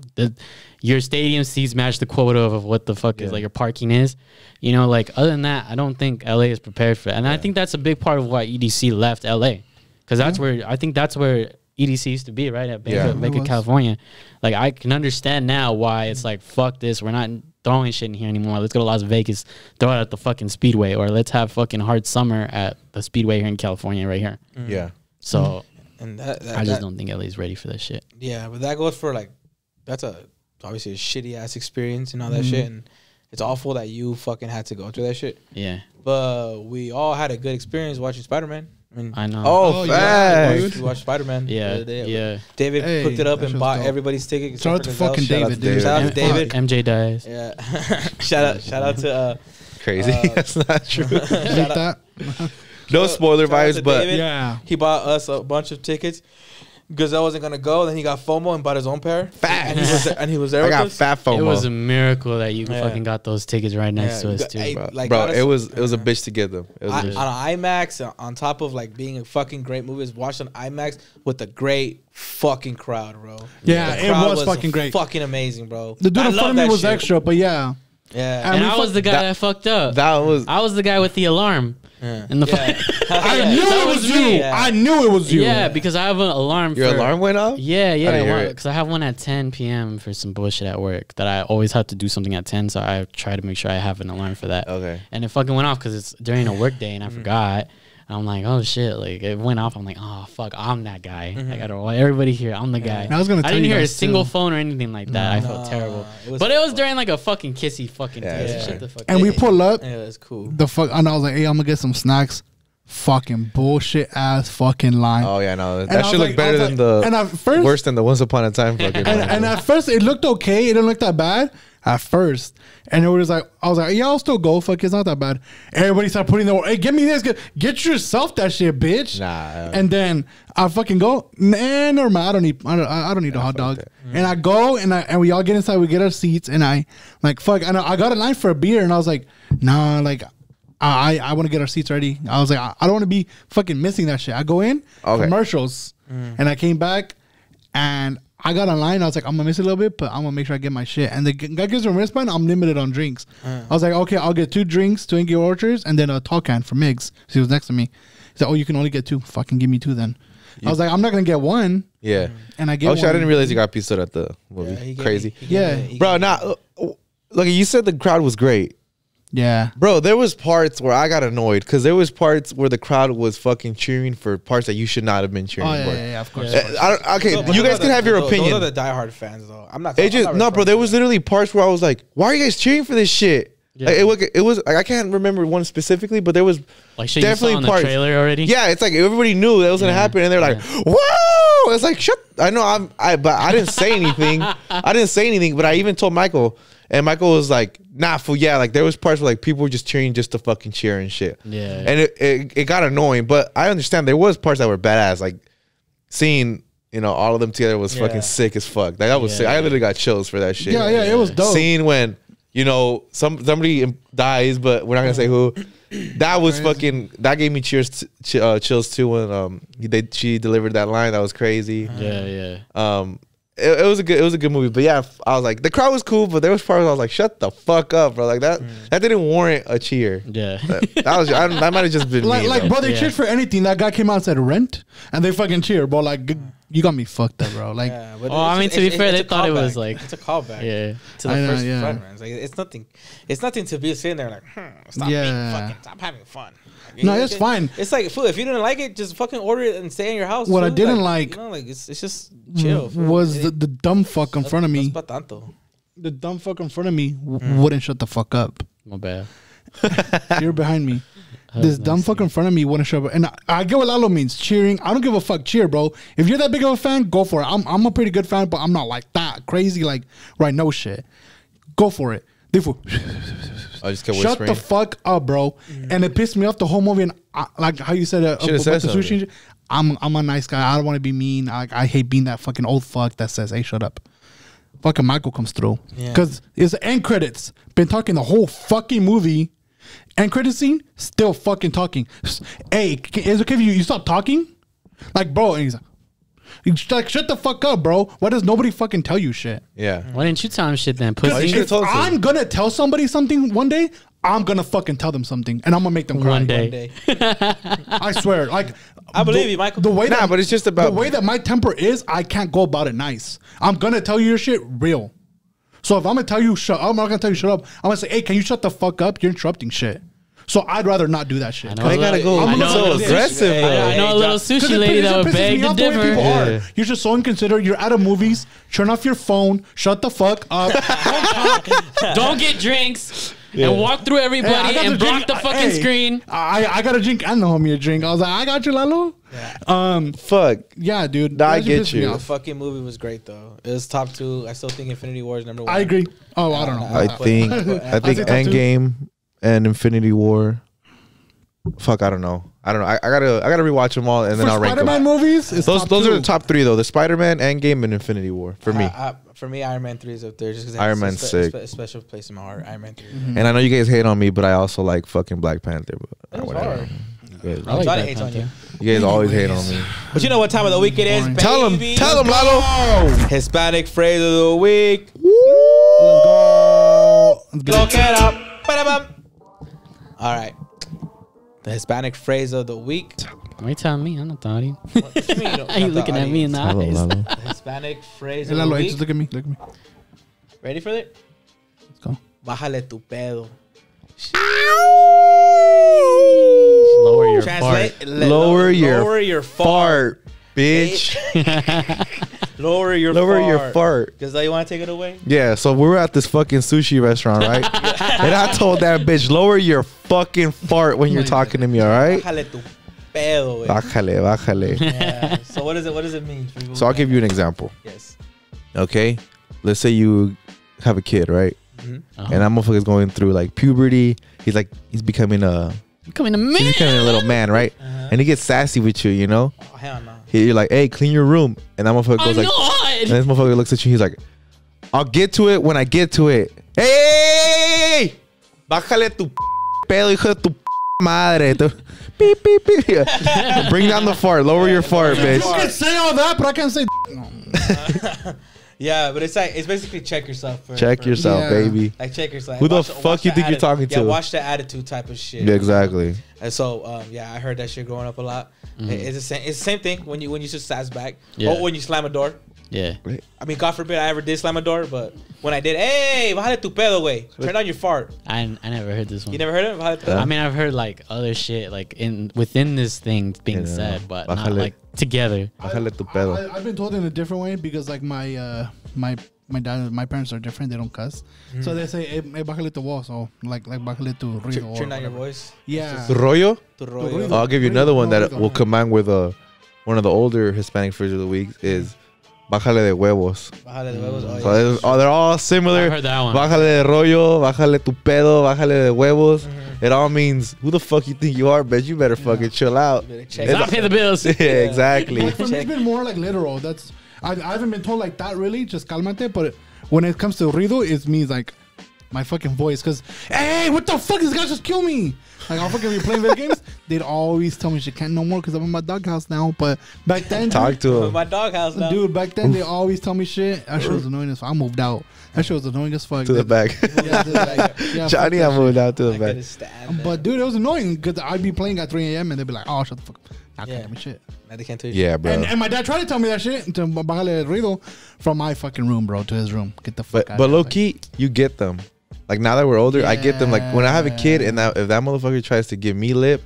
your stadium seats match the quota of what the fuck is like your parking is. You know, like other than that, I don't think LA is prepared for it. And I think that's a big part of why EDC left LA, because that's where I think that's where EDC used to be, right at Baker, California. Like I can understand now why it's like fuck this, we're not throwing shit in here anymore. Let's go to Las Vegas, throw it at the fucking Speedway, or let's have fucking hard summer at the Speedway here in California, right here. Yeah. So, and I just don't think LA's ready for that shit. Yeah, but that goes for like, that's obviously a shitty ass experience and all that shit, and it's awful that you fucking had to go through that shit. Yeah. But we all had a good experience watching Spider-Man. I mean, I know. Oh, facts. We watched Spider-Man. Yeah, David hooked it up and bought everybody's ticket. Shout out to fucking David, dude. Shout out to David. MJ dies. Yeah. shout out to crazy. That's not true. Shout out. No spoiler vibes, but David. Yeah, he bought us a bunch of tickets. Gazelle wasn't gonna go, then he got FOMO and bought his own pair. Fat. And he was there. I with got us. fat FOMO. It was a miracle that you fucking got those tickets right next to us too. Bro, it was a bitch to get them. It was on IMAX, on top of like being a fucking great movie, is watched on IMAX with a great fucking crowd, bro. Yeah, the crowd it was fucking great. Fucking amazing, bro. The dude in front of me was extra, but yeah. Yeah. And I was the guy that fucked up. I was the guy with the alarm. Yeah. In the I knew it was you. Yeah. I knew it was you. Yeah, because I have an alarm. Your alarm went off? Yeah. Because I have one at 10 p.m. for some bullshit at work that I always have to do something at 10. So I try to make sure I have an alarm for that. Okay. And it fucking went off because it's during a work day and I forgot. I'm like, oh shit! Like it went off. I'm like, oh fuck, I'm that guy. I gotta everybody here. I'm the guy. I was gonna. I didn't hear a single phone or anything like that. I felt terrible. But it was during like a fucking kissy fucking shit. And we pull up. Yeah, it's cool. The fuck, and I was like, hey, I'm gonna get some snacks. Fucking bullshit ass fucking line. Oh yeah, no, that should look better than the worse than the Once Upon a Time fucking. And at first it looked okay. It didn't look that bad at first. And it was like, I was like, yeah, I'll still go. Fuck, it's not that bad. Everybody started putting the, hey, get me this. Get yourself that shit, bitch. Nah. And then I fucking go, man, never mind. I don't need a hot dog. And I go and we all get inside. We get our seats and I like, fuck. And I got a line for a beer and I was like, nah, like I want to get our seats ready. I was like, I don't want to be fucking missing that shit. I go in, commercials. And I came back and I got online. I was like, I'm gonna miss it a little bit, but I'm gonna make sure I get my shit. And the guy gives me a wristband. I'm limited on drinks. I was like, okay, I'll get 2 drinks, 2 Angry Orchards, and then a tall can for Migs. So he was next to me. He said, oh, you can only get 2. Fucking give me 2 then. I was like, I'm not gonna get 1. Yeah. And I get. Oh shit! I didn't realize you got pizza at the movie. Yeah, crazy. Yeah, bro. Now, look, you said the crowd was great. Yeah. Bro, there was parts where I got annoyed because there was parts where the crowd was fucking cheering for parts that you should not have been cheering for. Yeah, of course. Okay, you guys can have your opinion. Those are the diehard fans, though. I'm not. Bro, there was literally parts where I was like, "Why are you guys cheering for this shit?" Yeah. Like, it was like, I can't remember one specifically, but there was like shit definitely you saw in parts. The trailer already. Yeah, it's like everybody knew that was gonna happen, and they're like, "Whoa!" It's like, shut. I know but I didn't say anything. I didn't say anything, but I even told Michael. And Michael was like, nah, fool, yeah. Like, there was parts where, like, people were just cheering just to fucking cheer and shit. Yeah. And it got annoying. But I understand there was parts that were badass. Like, seeing, all of them together was fucking sick as fuck. Like, that was sick. I literally got chills for that shit. Yeah, it was dope. Seeing when, somebody dies, but we're not going to say who. That was fucking, that gave me chills too when she delivered that line. That was crazy. Yeah. It was a good movie, but yeah, I was like, the crowd was cool, but there was parts where I was like, shut the fuck up, bro. Like that didn't warrant a cheer. Yeah, that might have just been me, bro. They cheered for anything. That guy came out and said Rent, and they fucking cheered, bro. Like, you got me fucked up, bro. Like, to be fair, they thought it was like it's a callback. Yeah, to the first frontrunners. Like, it's nothing. It's nothing to be sitting there like, stop having fun. Like, no, it's fine. It's like, food. If you didn't like it, just fucking order it and stay in your house. What I didn't like, it's just chill. Was the dumb fuck in front of me. The dumb fuck in front of me wouldn't shut the fuck up. My bad. You're behind me. This dumb fuck in front of me wouldn't shut up. And I get what Lalo means. Cheering. I don't give a fuck. Cheer, bro. If you're that big of a fan, go for it. I'm a pretty good fan, but I'm not like that crazy. Like, right? No shit. Go for it. Therefore, I just kept shut the fuck up, bro. And it pissed me off the whole movie. And like how you said about the sushi. I'm a nice guy. I don't want to be mean. I hate being that fucking old fuck that says, "Hey, shut up." Fucking Michael comes through because it's the end credits. Been talking the whole fucking movie. End credit scene, still fucking talking. Hey, is it okay if you stop talking? Like, bro, and he's like, shut the fuck up, bro. Why does nobody fucking tell you shit? Yeah. Why didn't you tell him shit then? Pussy. If I'm gonna tell somebody something one day, I'm gonna fucking tell them something, and I'm gonna make them cry one day. I swear, like, I believe you, Michael. The way but it's just about the way that my temper is. I can't go about it nice. I'm gonna tell you your shit real. So if I'm gonna tell you I'm not gonna tell you shut up. I'm gonna say, hey, can you shut the fuck up? You're interrupting shit. So I'd rather not do that shit. I gotta go. I'm so aggressive. I know a little sushi lady that would beg to differ. You're just so inconsiderate. You're at a movies. Turn off your phone. Shut the fuck up. Don't get drinks. And walk through everybody and block the fucking screen. I got a drink and the homie a drink. I was like, I got you, Lalo. Yeah. Fuck. Yeah, dude. I get you. The fucking movie was great though. It was top 2. I still think Infinity War is number 1. I agree. Oh, I don't know. I think Endgame and Infinity War. Fuck, I don't know. I gotta rewatch them all and then I'll rank them. Spider-Man movies. Those are the top 3 though. The Spider-Man, Endgame, and Infinity War for me. For me, Iron Man 3 is up there just because Iron Man's sick. A special place in my heart. Iron Man 3. And I know you guys hate on me, but I also like fucking Black Panther. But whatever. Like hates on you. You guys always hate on me. But you know what time of the week it is, baby? Tell them, Lalo. Hispanic phrase of the week. Let's go. Look it up. Ba-da-bum. All right. The Hispanic phrase of the week. Why you telling me? I'm not the audience. What you mean? Are you looking at me in the eyes? The Hispanic phrase of the Lalo, week. just look at me. Look at me. Ready for it? Let's go. Bájale tu pedo. Lower your Translate. fart. Lower your fart, bitch. Lower your fart. Because you want to take it away? Yeah, so we were at this fucking sushi restaurant, right? And I told that bitch, lower your fucking fart when you're talking to me, all right? Bájale tu pedo, Bájale. Yeah. So what does it mean? So I'll give you an example. Yes. Okay? Let's say you have a kid, right? Uh-huh. And that motherfucker's going through like puberty. He's becoming a man. He's becoming a little man, right? And he gets sassy with you, you know? Oh, hell no. You're like, hey, clean your room. And that motherfucker goes like, and this motherfucker looks at you. He's like, I'll get to it when I get to it. Hey! Bájale tu pedo, hijo de tu madre. Beep, beep, beep. Bring down the fart. Lower your fart, bitch. You can say all that, but I can't say. Yeah, but it's basically check yourself. Check yourself, baby. Like check yourself. Who the fuck you think you're talking to? Yeah, watch the attitude type of shit. Yeah, exactly. And so, I heard that shit growing up a lot. It's the same thing when you just sass back, Yeah. or when you slam a door. Yeah. I mean, God forbid I ever did slam a door, but when I did, hey, bájale tu pedo, güey. Turn down your fart. I never heard this one. You never heard it? Bájale tu pedo? I mean, I've heard like other shit like within this thing being said, but not like together. Bájale tu pedo. I've been told in a different way because like my dad, my parents are different. They don't cuss, so they say, "Hey, bájale tu voz," or like bájale tu ruido. Turn down your voice. Yeah. Tu rollo? Tu rollo. I'll give you another one that will combine with one of the older Hispanic phrases of the week is bájale de huevos. Bájale de huevos. So they're all similar. I heard that one. Bájale de rollo, bájale tu pedo, bájale de huevos. It all means who the fuck you think you are, bitch. You better fucking chill out. Not pay the bills. Yeah, exactly. For me, it's been more like literal. I haven't been told like that really. Just cálmate. But when it comes to ruido, it means like my fucking voice. Cause hey, what the fuck? This guy just killed me. Like I'll fucking be playing video games. They'd always tell me she can't no more because I'm in my doghouse now. But back then, talk to him. My doghouse now, dude. Back then, they always tell me shit. That shit was annoying as fuck. I moved out. That shit was annoying as fuck. To the back. Yeah, to the back. Yeah, Johnny, I moved out to the back. But dude, it was annoying because I'd be playing at 3 a.m. and they'd be like, "Oh, shut the fuck up." I can't tell me shit. Now they can't tell you. Yeah, bro. And my dad tried to tell me that shit to bájale el ruido from my fucking room, bro, to his room. Get the fuck out. But low key, you get them. Like now that we're older, I get them. Like when I have a kid and if that motherfucker tries to give me lip,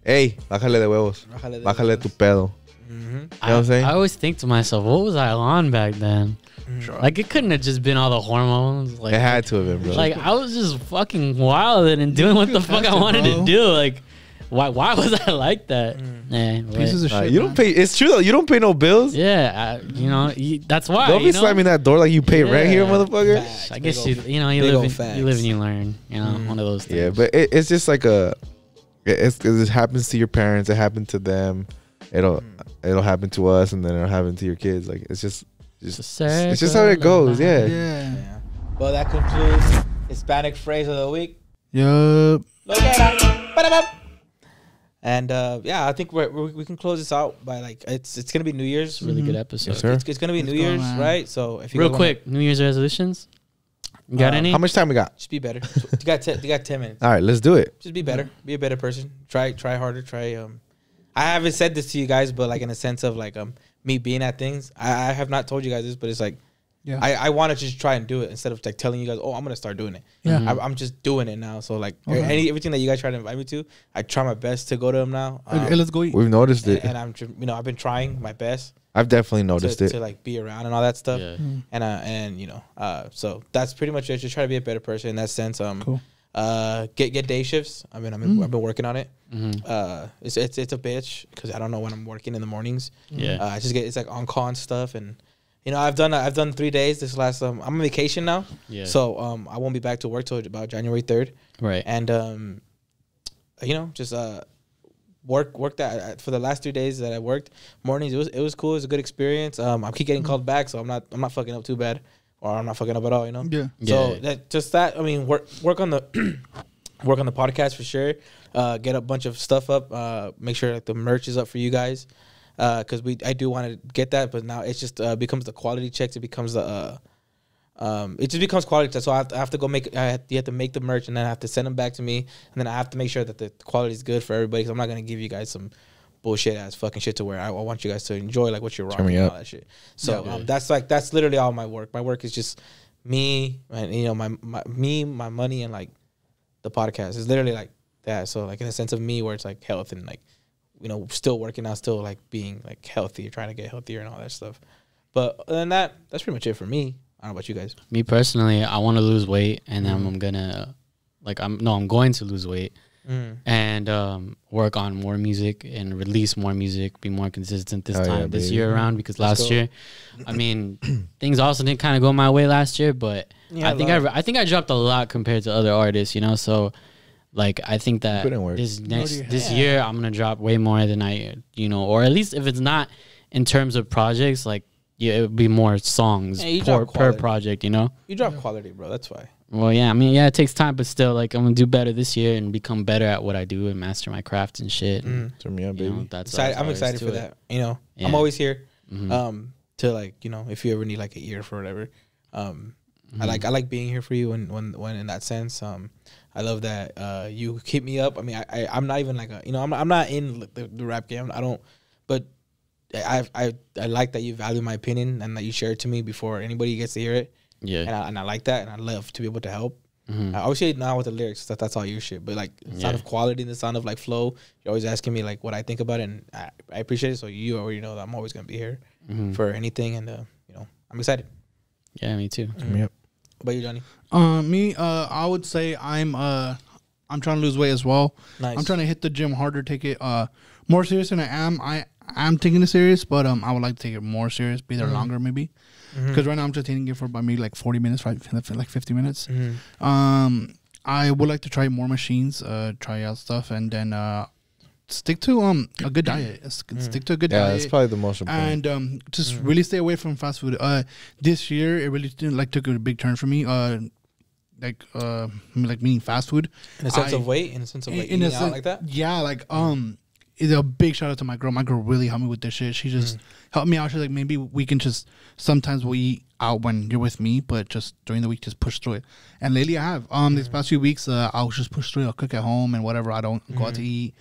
hey, bájale de huevos, bájale tu pedo. You know what I'm saying? I always think to myself, what was I on back then? Like it couldn't have just been all the hormones. Like it had to have been, bro. Like I was just fucking wild and doing what the fuck I wanted to do. Like why was I like that? Pieces of shit. You don't pay. It's true though. You don't pay no bills. Yeah, that's why. Don't be slamming that door like you pay rent here, motherfucker. I guess you live and you learn. You know, one of those things. Yeah, but it's just like it happens to your parents. It happened to them. It'll happen to us, and then it'll happen to your kids. Like it's just how it goes. Yeah. Well, that concludes Hispanic phrase of the week. Yup. And I think we can close this out by like it's gonna be New Year's. Really good episode. Yes, it's gonna be New Year's, right? So if you real quick, New Year's resolutions. You got any? How much time we got? Just be better. You got 10 minutes. All right, let's do it. Just be better. Be a better person. Try harder. I haven't said this to you guys, but like in a sense of like me being at things. I have not told you guys this, but it's like I want to just try and do it instead of like telling you guys, oh, I'm gonna start doing it. Yeah, I'm just doing it now. So like everything that you guys try to invite me to, I try my best to go to them now. Hey, let's go eat. We've noticed it, and I'm I've been trying my best. I've definitely noticed it to like be around and all that stuff. Yeah. And so that's pretty much it. Just try to be a better person in that sense. Cool. Get day shifts. I mean, I've been working on it. It's a bitch because I don't know when I'm working in the mornings. Yeah. I just it's like on call and stuff, and I've done 3 days this last. I'm on vacation now. Yeah. So I won't be back to work till about January 3rd. Right. And just work that for the last 3 days that I worked mornings. It was cool. It was a good experience. I keep getting called back, so I'm not fucking up too bad, or I'm not fucking up at all. Yeah. So that I mean work on the work on the podcast for sure. Get a bunch of stuff up. Make sure like the merch is up for you guys. Because I do want to get that, but now it's just becomes the quality checks. It becomes it just becomes quality checks. So I have to go you have to make the merch, and then I have to send them back to me, and then I have to make sure that the quality is good for everybody. Because I'm not gonna give you guys some bullshit ass fucking shit to where I want you guys to enjoy like what you're rocking and all that shit. So that's literally all my work. My work is just me and my money and like the podcast is literally like that. So like in a sense of me where it's like health and like. Still working out, still like being like healthy, trying to get healthier and all that stuff. But other than that, that's pretty much it for me. I don't know about you guys. Me personally, I want to lose weight, and then I'm gonna, I'm going to lose weight and work on more music and release more music, be more consistent this year around because last year, I mean, things also didn't kind of go my way last year, but I think I dropped a lot compared to other artists, So. Like I think that this year I'm gonna drop way more than or at least if it's not in terms of projects, like it would be more songs per project, You drop quality, bro. That's why. Well, yeah, I mean, it takes time, but still, like I'm gonna do better this year and become better at what I do and master my craft and shit. Turn me up, baby. I'm excited for that. I'm always here. To like if you ever need like a ear for whatever. I like being here for you when in that sense. I love that you keep me up. I mean, I'm not even like I'm not in the rap game. I don't. But I like that you value my opinion and that you share it to me before anybody gets to hear it. Yeah. And I like that, and I love to be able to help. Obviously, now with the lyrics, that's all your shit. But like the sound of quality, the sound of like flow, you're always asking me like what I think about it, and I appreciate it. So you already know that I'm always gonna be here for anything, and you know, I'm excited. Yeah, me too. Yep. What about you, Johnny? Me, I would say I'm trying to lose weight as well. Nice. I'm trying to hit the gym harder, take it more serious than I am. I'm taking it serious, but I would like to take it more serious, be there longer maybe. Because right now I'm just taking it for about maybe like 40 minutes, like 50 minutes. I would like to try more machines, try out stuff, and then stick to a good diet. Stick to a good diet. Yeah, that's probably the most important. And just really stay away from fast food. This year it really took a big turn for me. Like meaning fast food. In a sense of weight, in a sense of like eating out like that. Yeah, like it's a big shout out to my girl. My girl really helped me with this shit. She just helped me out. She's like, maybe we can just sometimes we eat out when you're with me, but just during the week just push through it. And lately I have these past few weeks I'll just push through it. I'll cook at home and whatever. I don't go out to eat.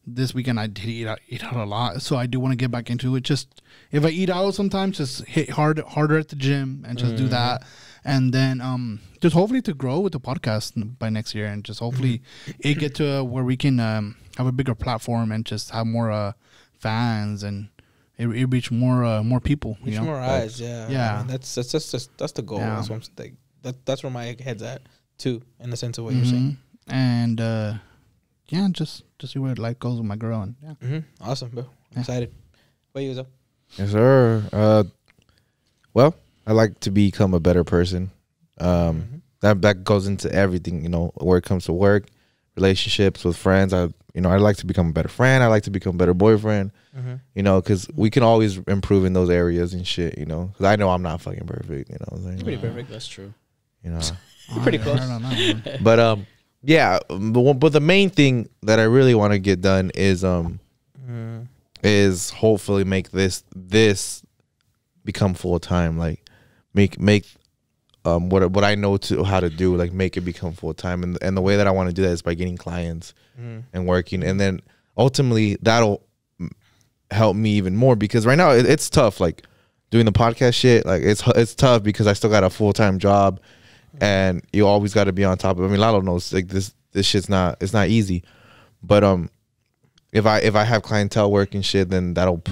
This weekend I did eat out a lot, so I do want to get back into it. Just if I eat out sometimes, just hit harder at the gym and just do that. And then just hopefully to grow with the podcast by next year, and just hopefully it get to where we can have a bigger platform and just have more fans, and it reach more people. Reach more eyes, yeah. Yeah. I mean, that's the goal. Yeah. That's what I'm saying. That's where my head's at too, in the sense of what you're saying. And yeah, just see where life goes with my girl. And yeah. Awesome, bro. I'm excited. What you up? Yes, sir. Well, I like to become a better person. That goes into everything, you know, where it comes to work, relationships with friends. I like to become a better friend. I like to become a better boyfriend, you know, because we can always improve in those areas and shit, you know. Because I know I'm not fucking perfect, you know what I'm saying? You're pretty perfect. That's true. You know. You're pretty close. I don't know, But yeah, but the main thing that I really want to get done is hopefully make this become full time, like make what I know how to do, like make it become full time, and the way that I want to do that is by getting clients and working, and then ultimately that'll help me even more, because right now it's tough, like doing the podcast shit, like it's tough because I still got a full time job. And you always got to be on top of it. I mean, Lalo knows, like this shit's not easy. But if I have clientele work and shit, then that'll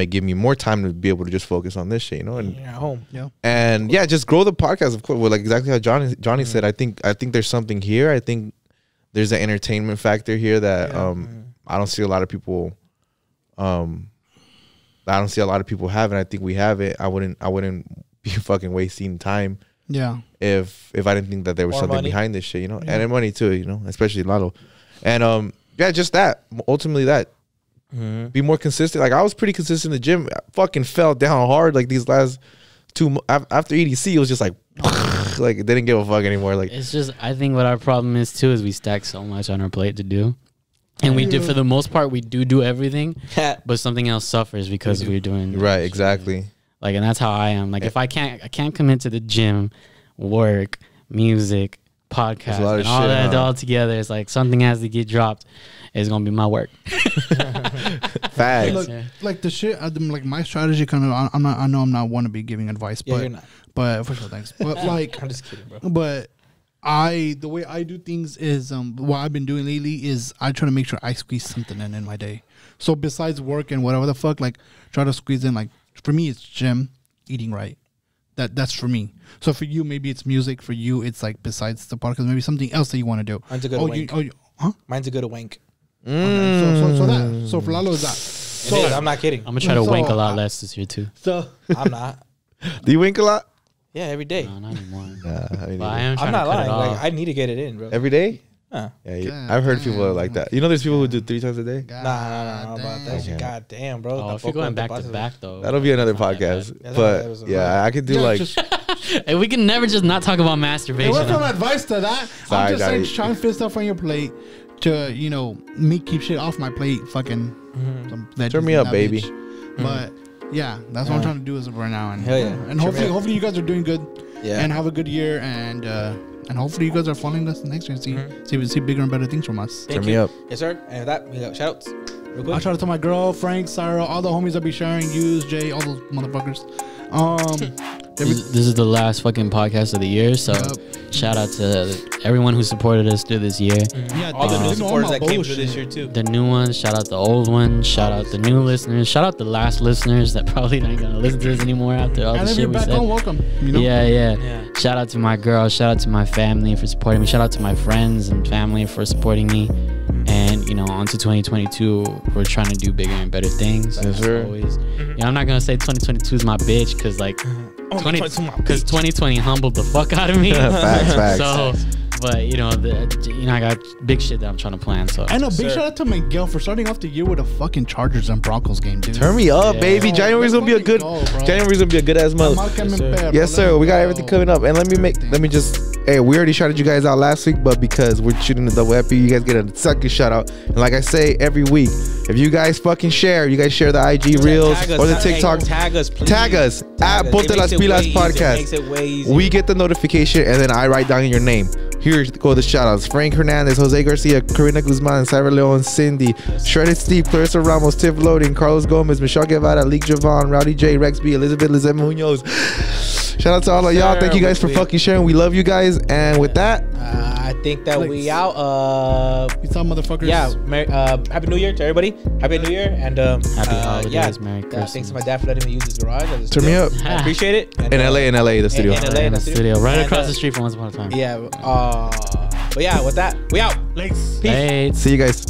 give me more time to be able to just focus on this shit, you know. And at home, and yeah, just grow the podcast, of course. Well, like exactly how Johnny said. I think there's something here. I think there's an entertainment factor here that I don't see a lot of people. I don't see a lot of people have, and I think we have it. I wouldn't be fucking wasting time. Yeah. If I didn't think that there was something behind this shit, you know, and money too, you know, especially Lalo, and yeah, just that. Ultimately, that be more consistent. Like I was pretty consistent in the gym. I fucking fell down hard like these last 2 after EDC. It was just like like it didn't give a fuck anymore. Like it's just, I think what our problem is too is we stack so much on our plate to do, and we do, for the most part, we do everything, but something else suffers because we're doing right, exactly. Like, and that's how I am. Like, if I can't commit to the gym, work, music, podcast, and all that all together, it's like something has to get dropped. It's gonna be my work. Facts. Like the shit. Like my strategy, kind of. I know I'm not want to be giving advice, but you're not. But for sure, thanks. But like, I'm just kidding, bro. But the way I do things is what I've been doing lately is I try to make sure I squeeze something in my day. So besides work and whatever the fuck, like try to squeeze in, like. For me, it's gym, eating right. That's for me. So for you, maybe it's music. For you, it's like besides the podcast, maybe something else that you want to do. Mine's a good wank. Huh? Mine's a good wank. Okay. So for Lalo is that. So I'm not kidding. I'm gonna try to wank a lot less this year too. So I'm not. Do you wink a lot? Yeah, every day. No, not anymore. I'm not lying. Like I need to get it in, bro. Every day? Huh. Yeah, I've heard people like that. You know, there's people who do 3 times a day. Nah, about that shit. God damn, bro. Oh, if you're going back to back though, that'll be another podcast. But yeah, I could do like. Hey, we can never just not talk about masturbation. What's some advice to that? Sorry, I'm just saying, try and fit stuff on your plate to, you know, me keep shit off my plate. Fucking some veggies. Turn me up, baby. But yeah, that's what I'm trying to do as of right now. And hell yeah. And hopefully you guys are doing good. Yeah. And have a good year, and hopefully you guys are following us next year and see bigger and better things from us. Turn me up. Yes, sir. And with that, we got shout outs. Real quick. I'll shout out to my girl, Frank, Sarah, all the homies I be sharing, Yous, Jay, all those motherfuckers. This is the last fucking podcast of the year, so shout out to everyone who supported us through this year. Yeah, all the new supporters that came through this year too. The new ones, shout out the old ones, shout out the new listeners, shout out the last listeners that probably ain't gonna listen to this anymore after all the shit we said. On, welcome. You know? Yeah. Shout out to my girl, shout out to my family for supporting me, shout out to my friends and family for supporting me. And on to 2022, we're trying to do bigger and better things. Yes, sir. Always. I'm not gonna say 2022 is my bitch because 2020 humbled the fuck out of me. Facts. So, but I got big shit that I'm trying to plan. So, and a big shout out to Miguel for starting off the year with a fucking Chargers and Broncos game, dude. Turn me up, baby. January's gonna be a good ass month. Yes, sir. We got everything coming up, and let me just. Hey, we already shouted you guys out last week, but because we're shooting the double epi, you guys get a second shout out. And like I say every week, if you guys fucking share, you guys share the IG reels or the TikTok. Tag us, please. Tag us at Ponte Las Pilas Podcast. We get the notification, and then I write down your name. Here go the shout outs: Frank Hernandez, Jose Garcia, Karina Guzman, Sarah Leon, Cindy, Shredded Steve, Clarissa Ramos, Tiff Loading, Carlos Gomez, Michelle Guevara, Leek Javon, Rowdy J, Rex B, Elizabeth Lizette Munoz. Shout out to all of y'all. Thank you guys for fucking sharing. We love you guys. And with that, I think that we out. Peace out, motherfuckers. Yeah. Happy New Year to everybody. Happy New Year and happy holidays. Merry Christmas. Thanks to my dad for letting me use his garage. Turn me up. I appreciate it. And, in LA, the studio. In the studio, right across the street from Once Upon a Time. Yeah. But yeah, with that, we out. Peace. Peace. See you guys.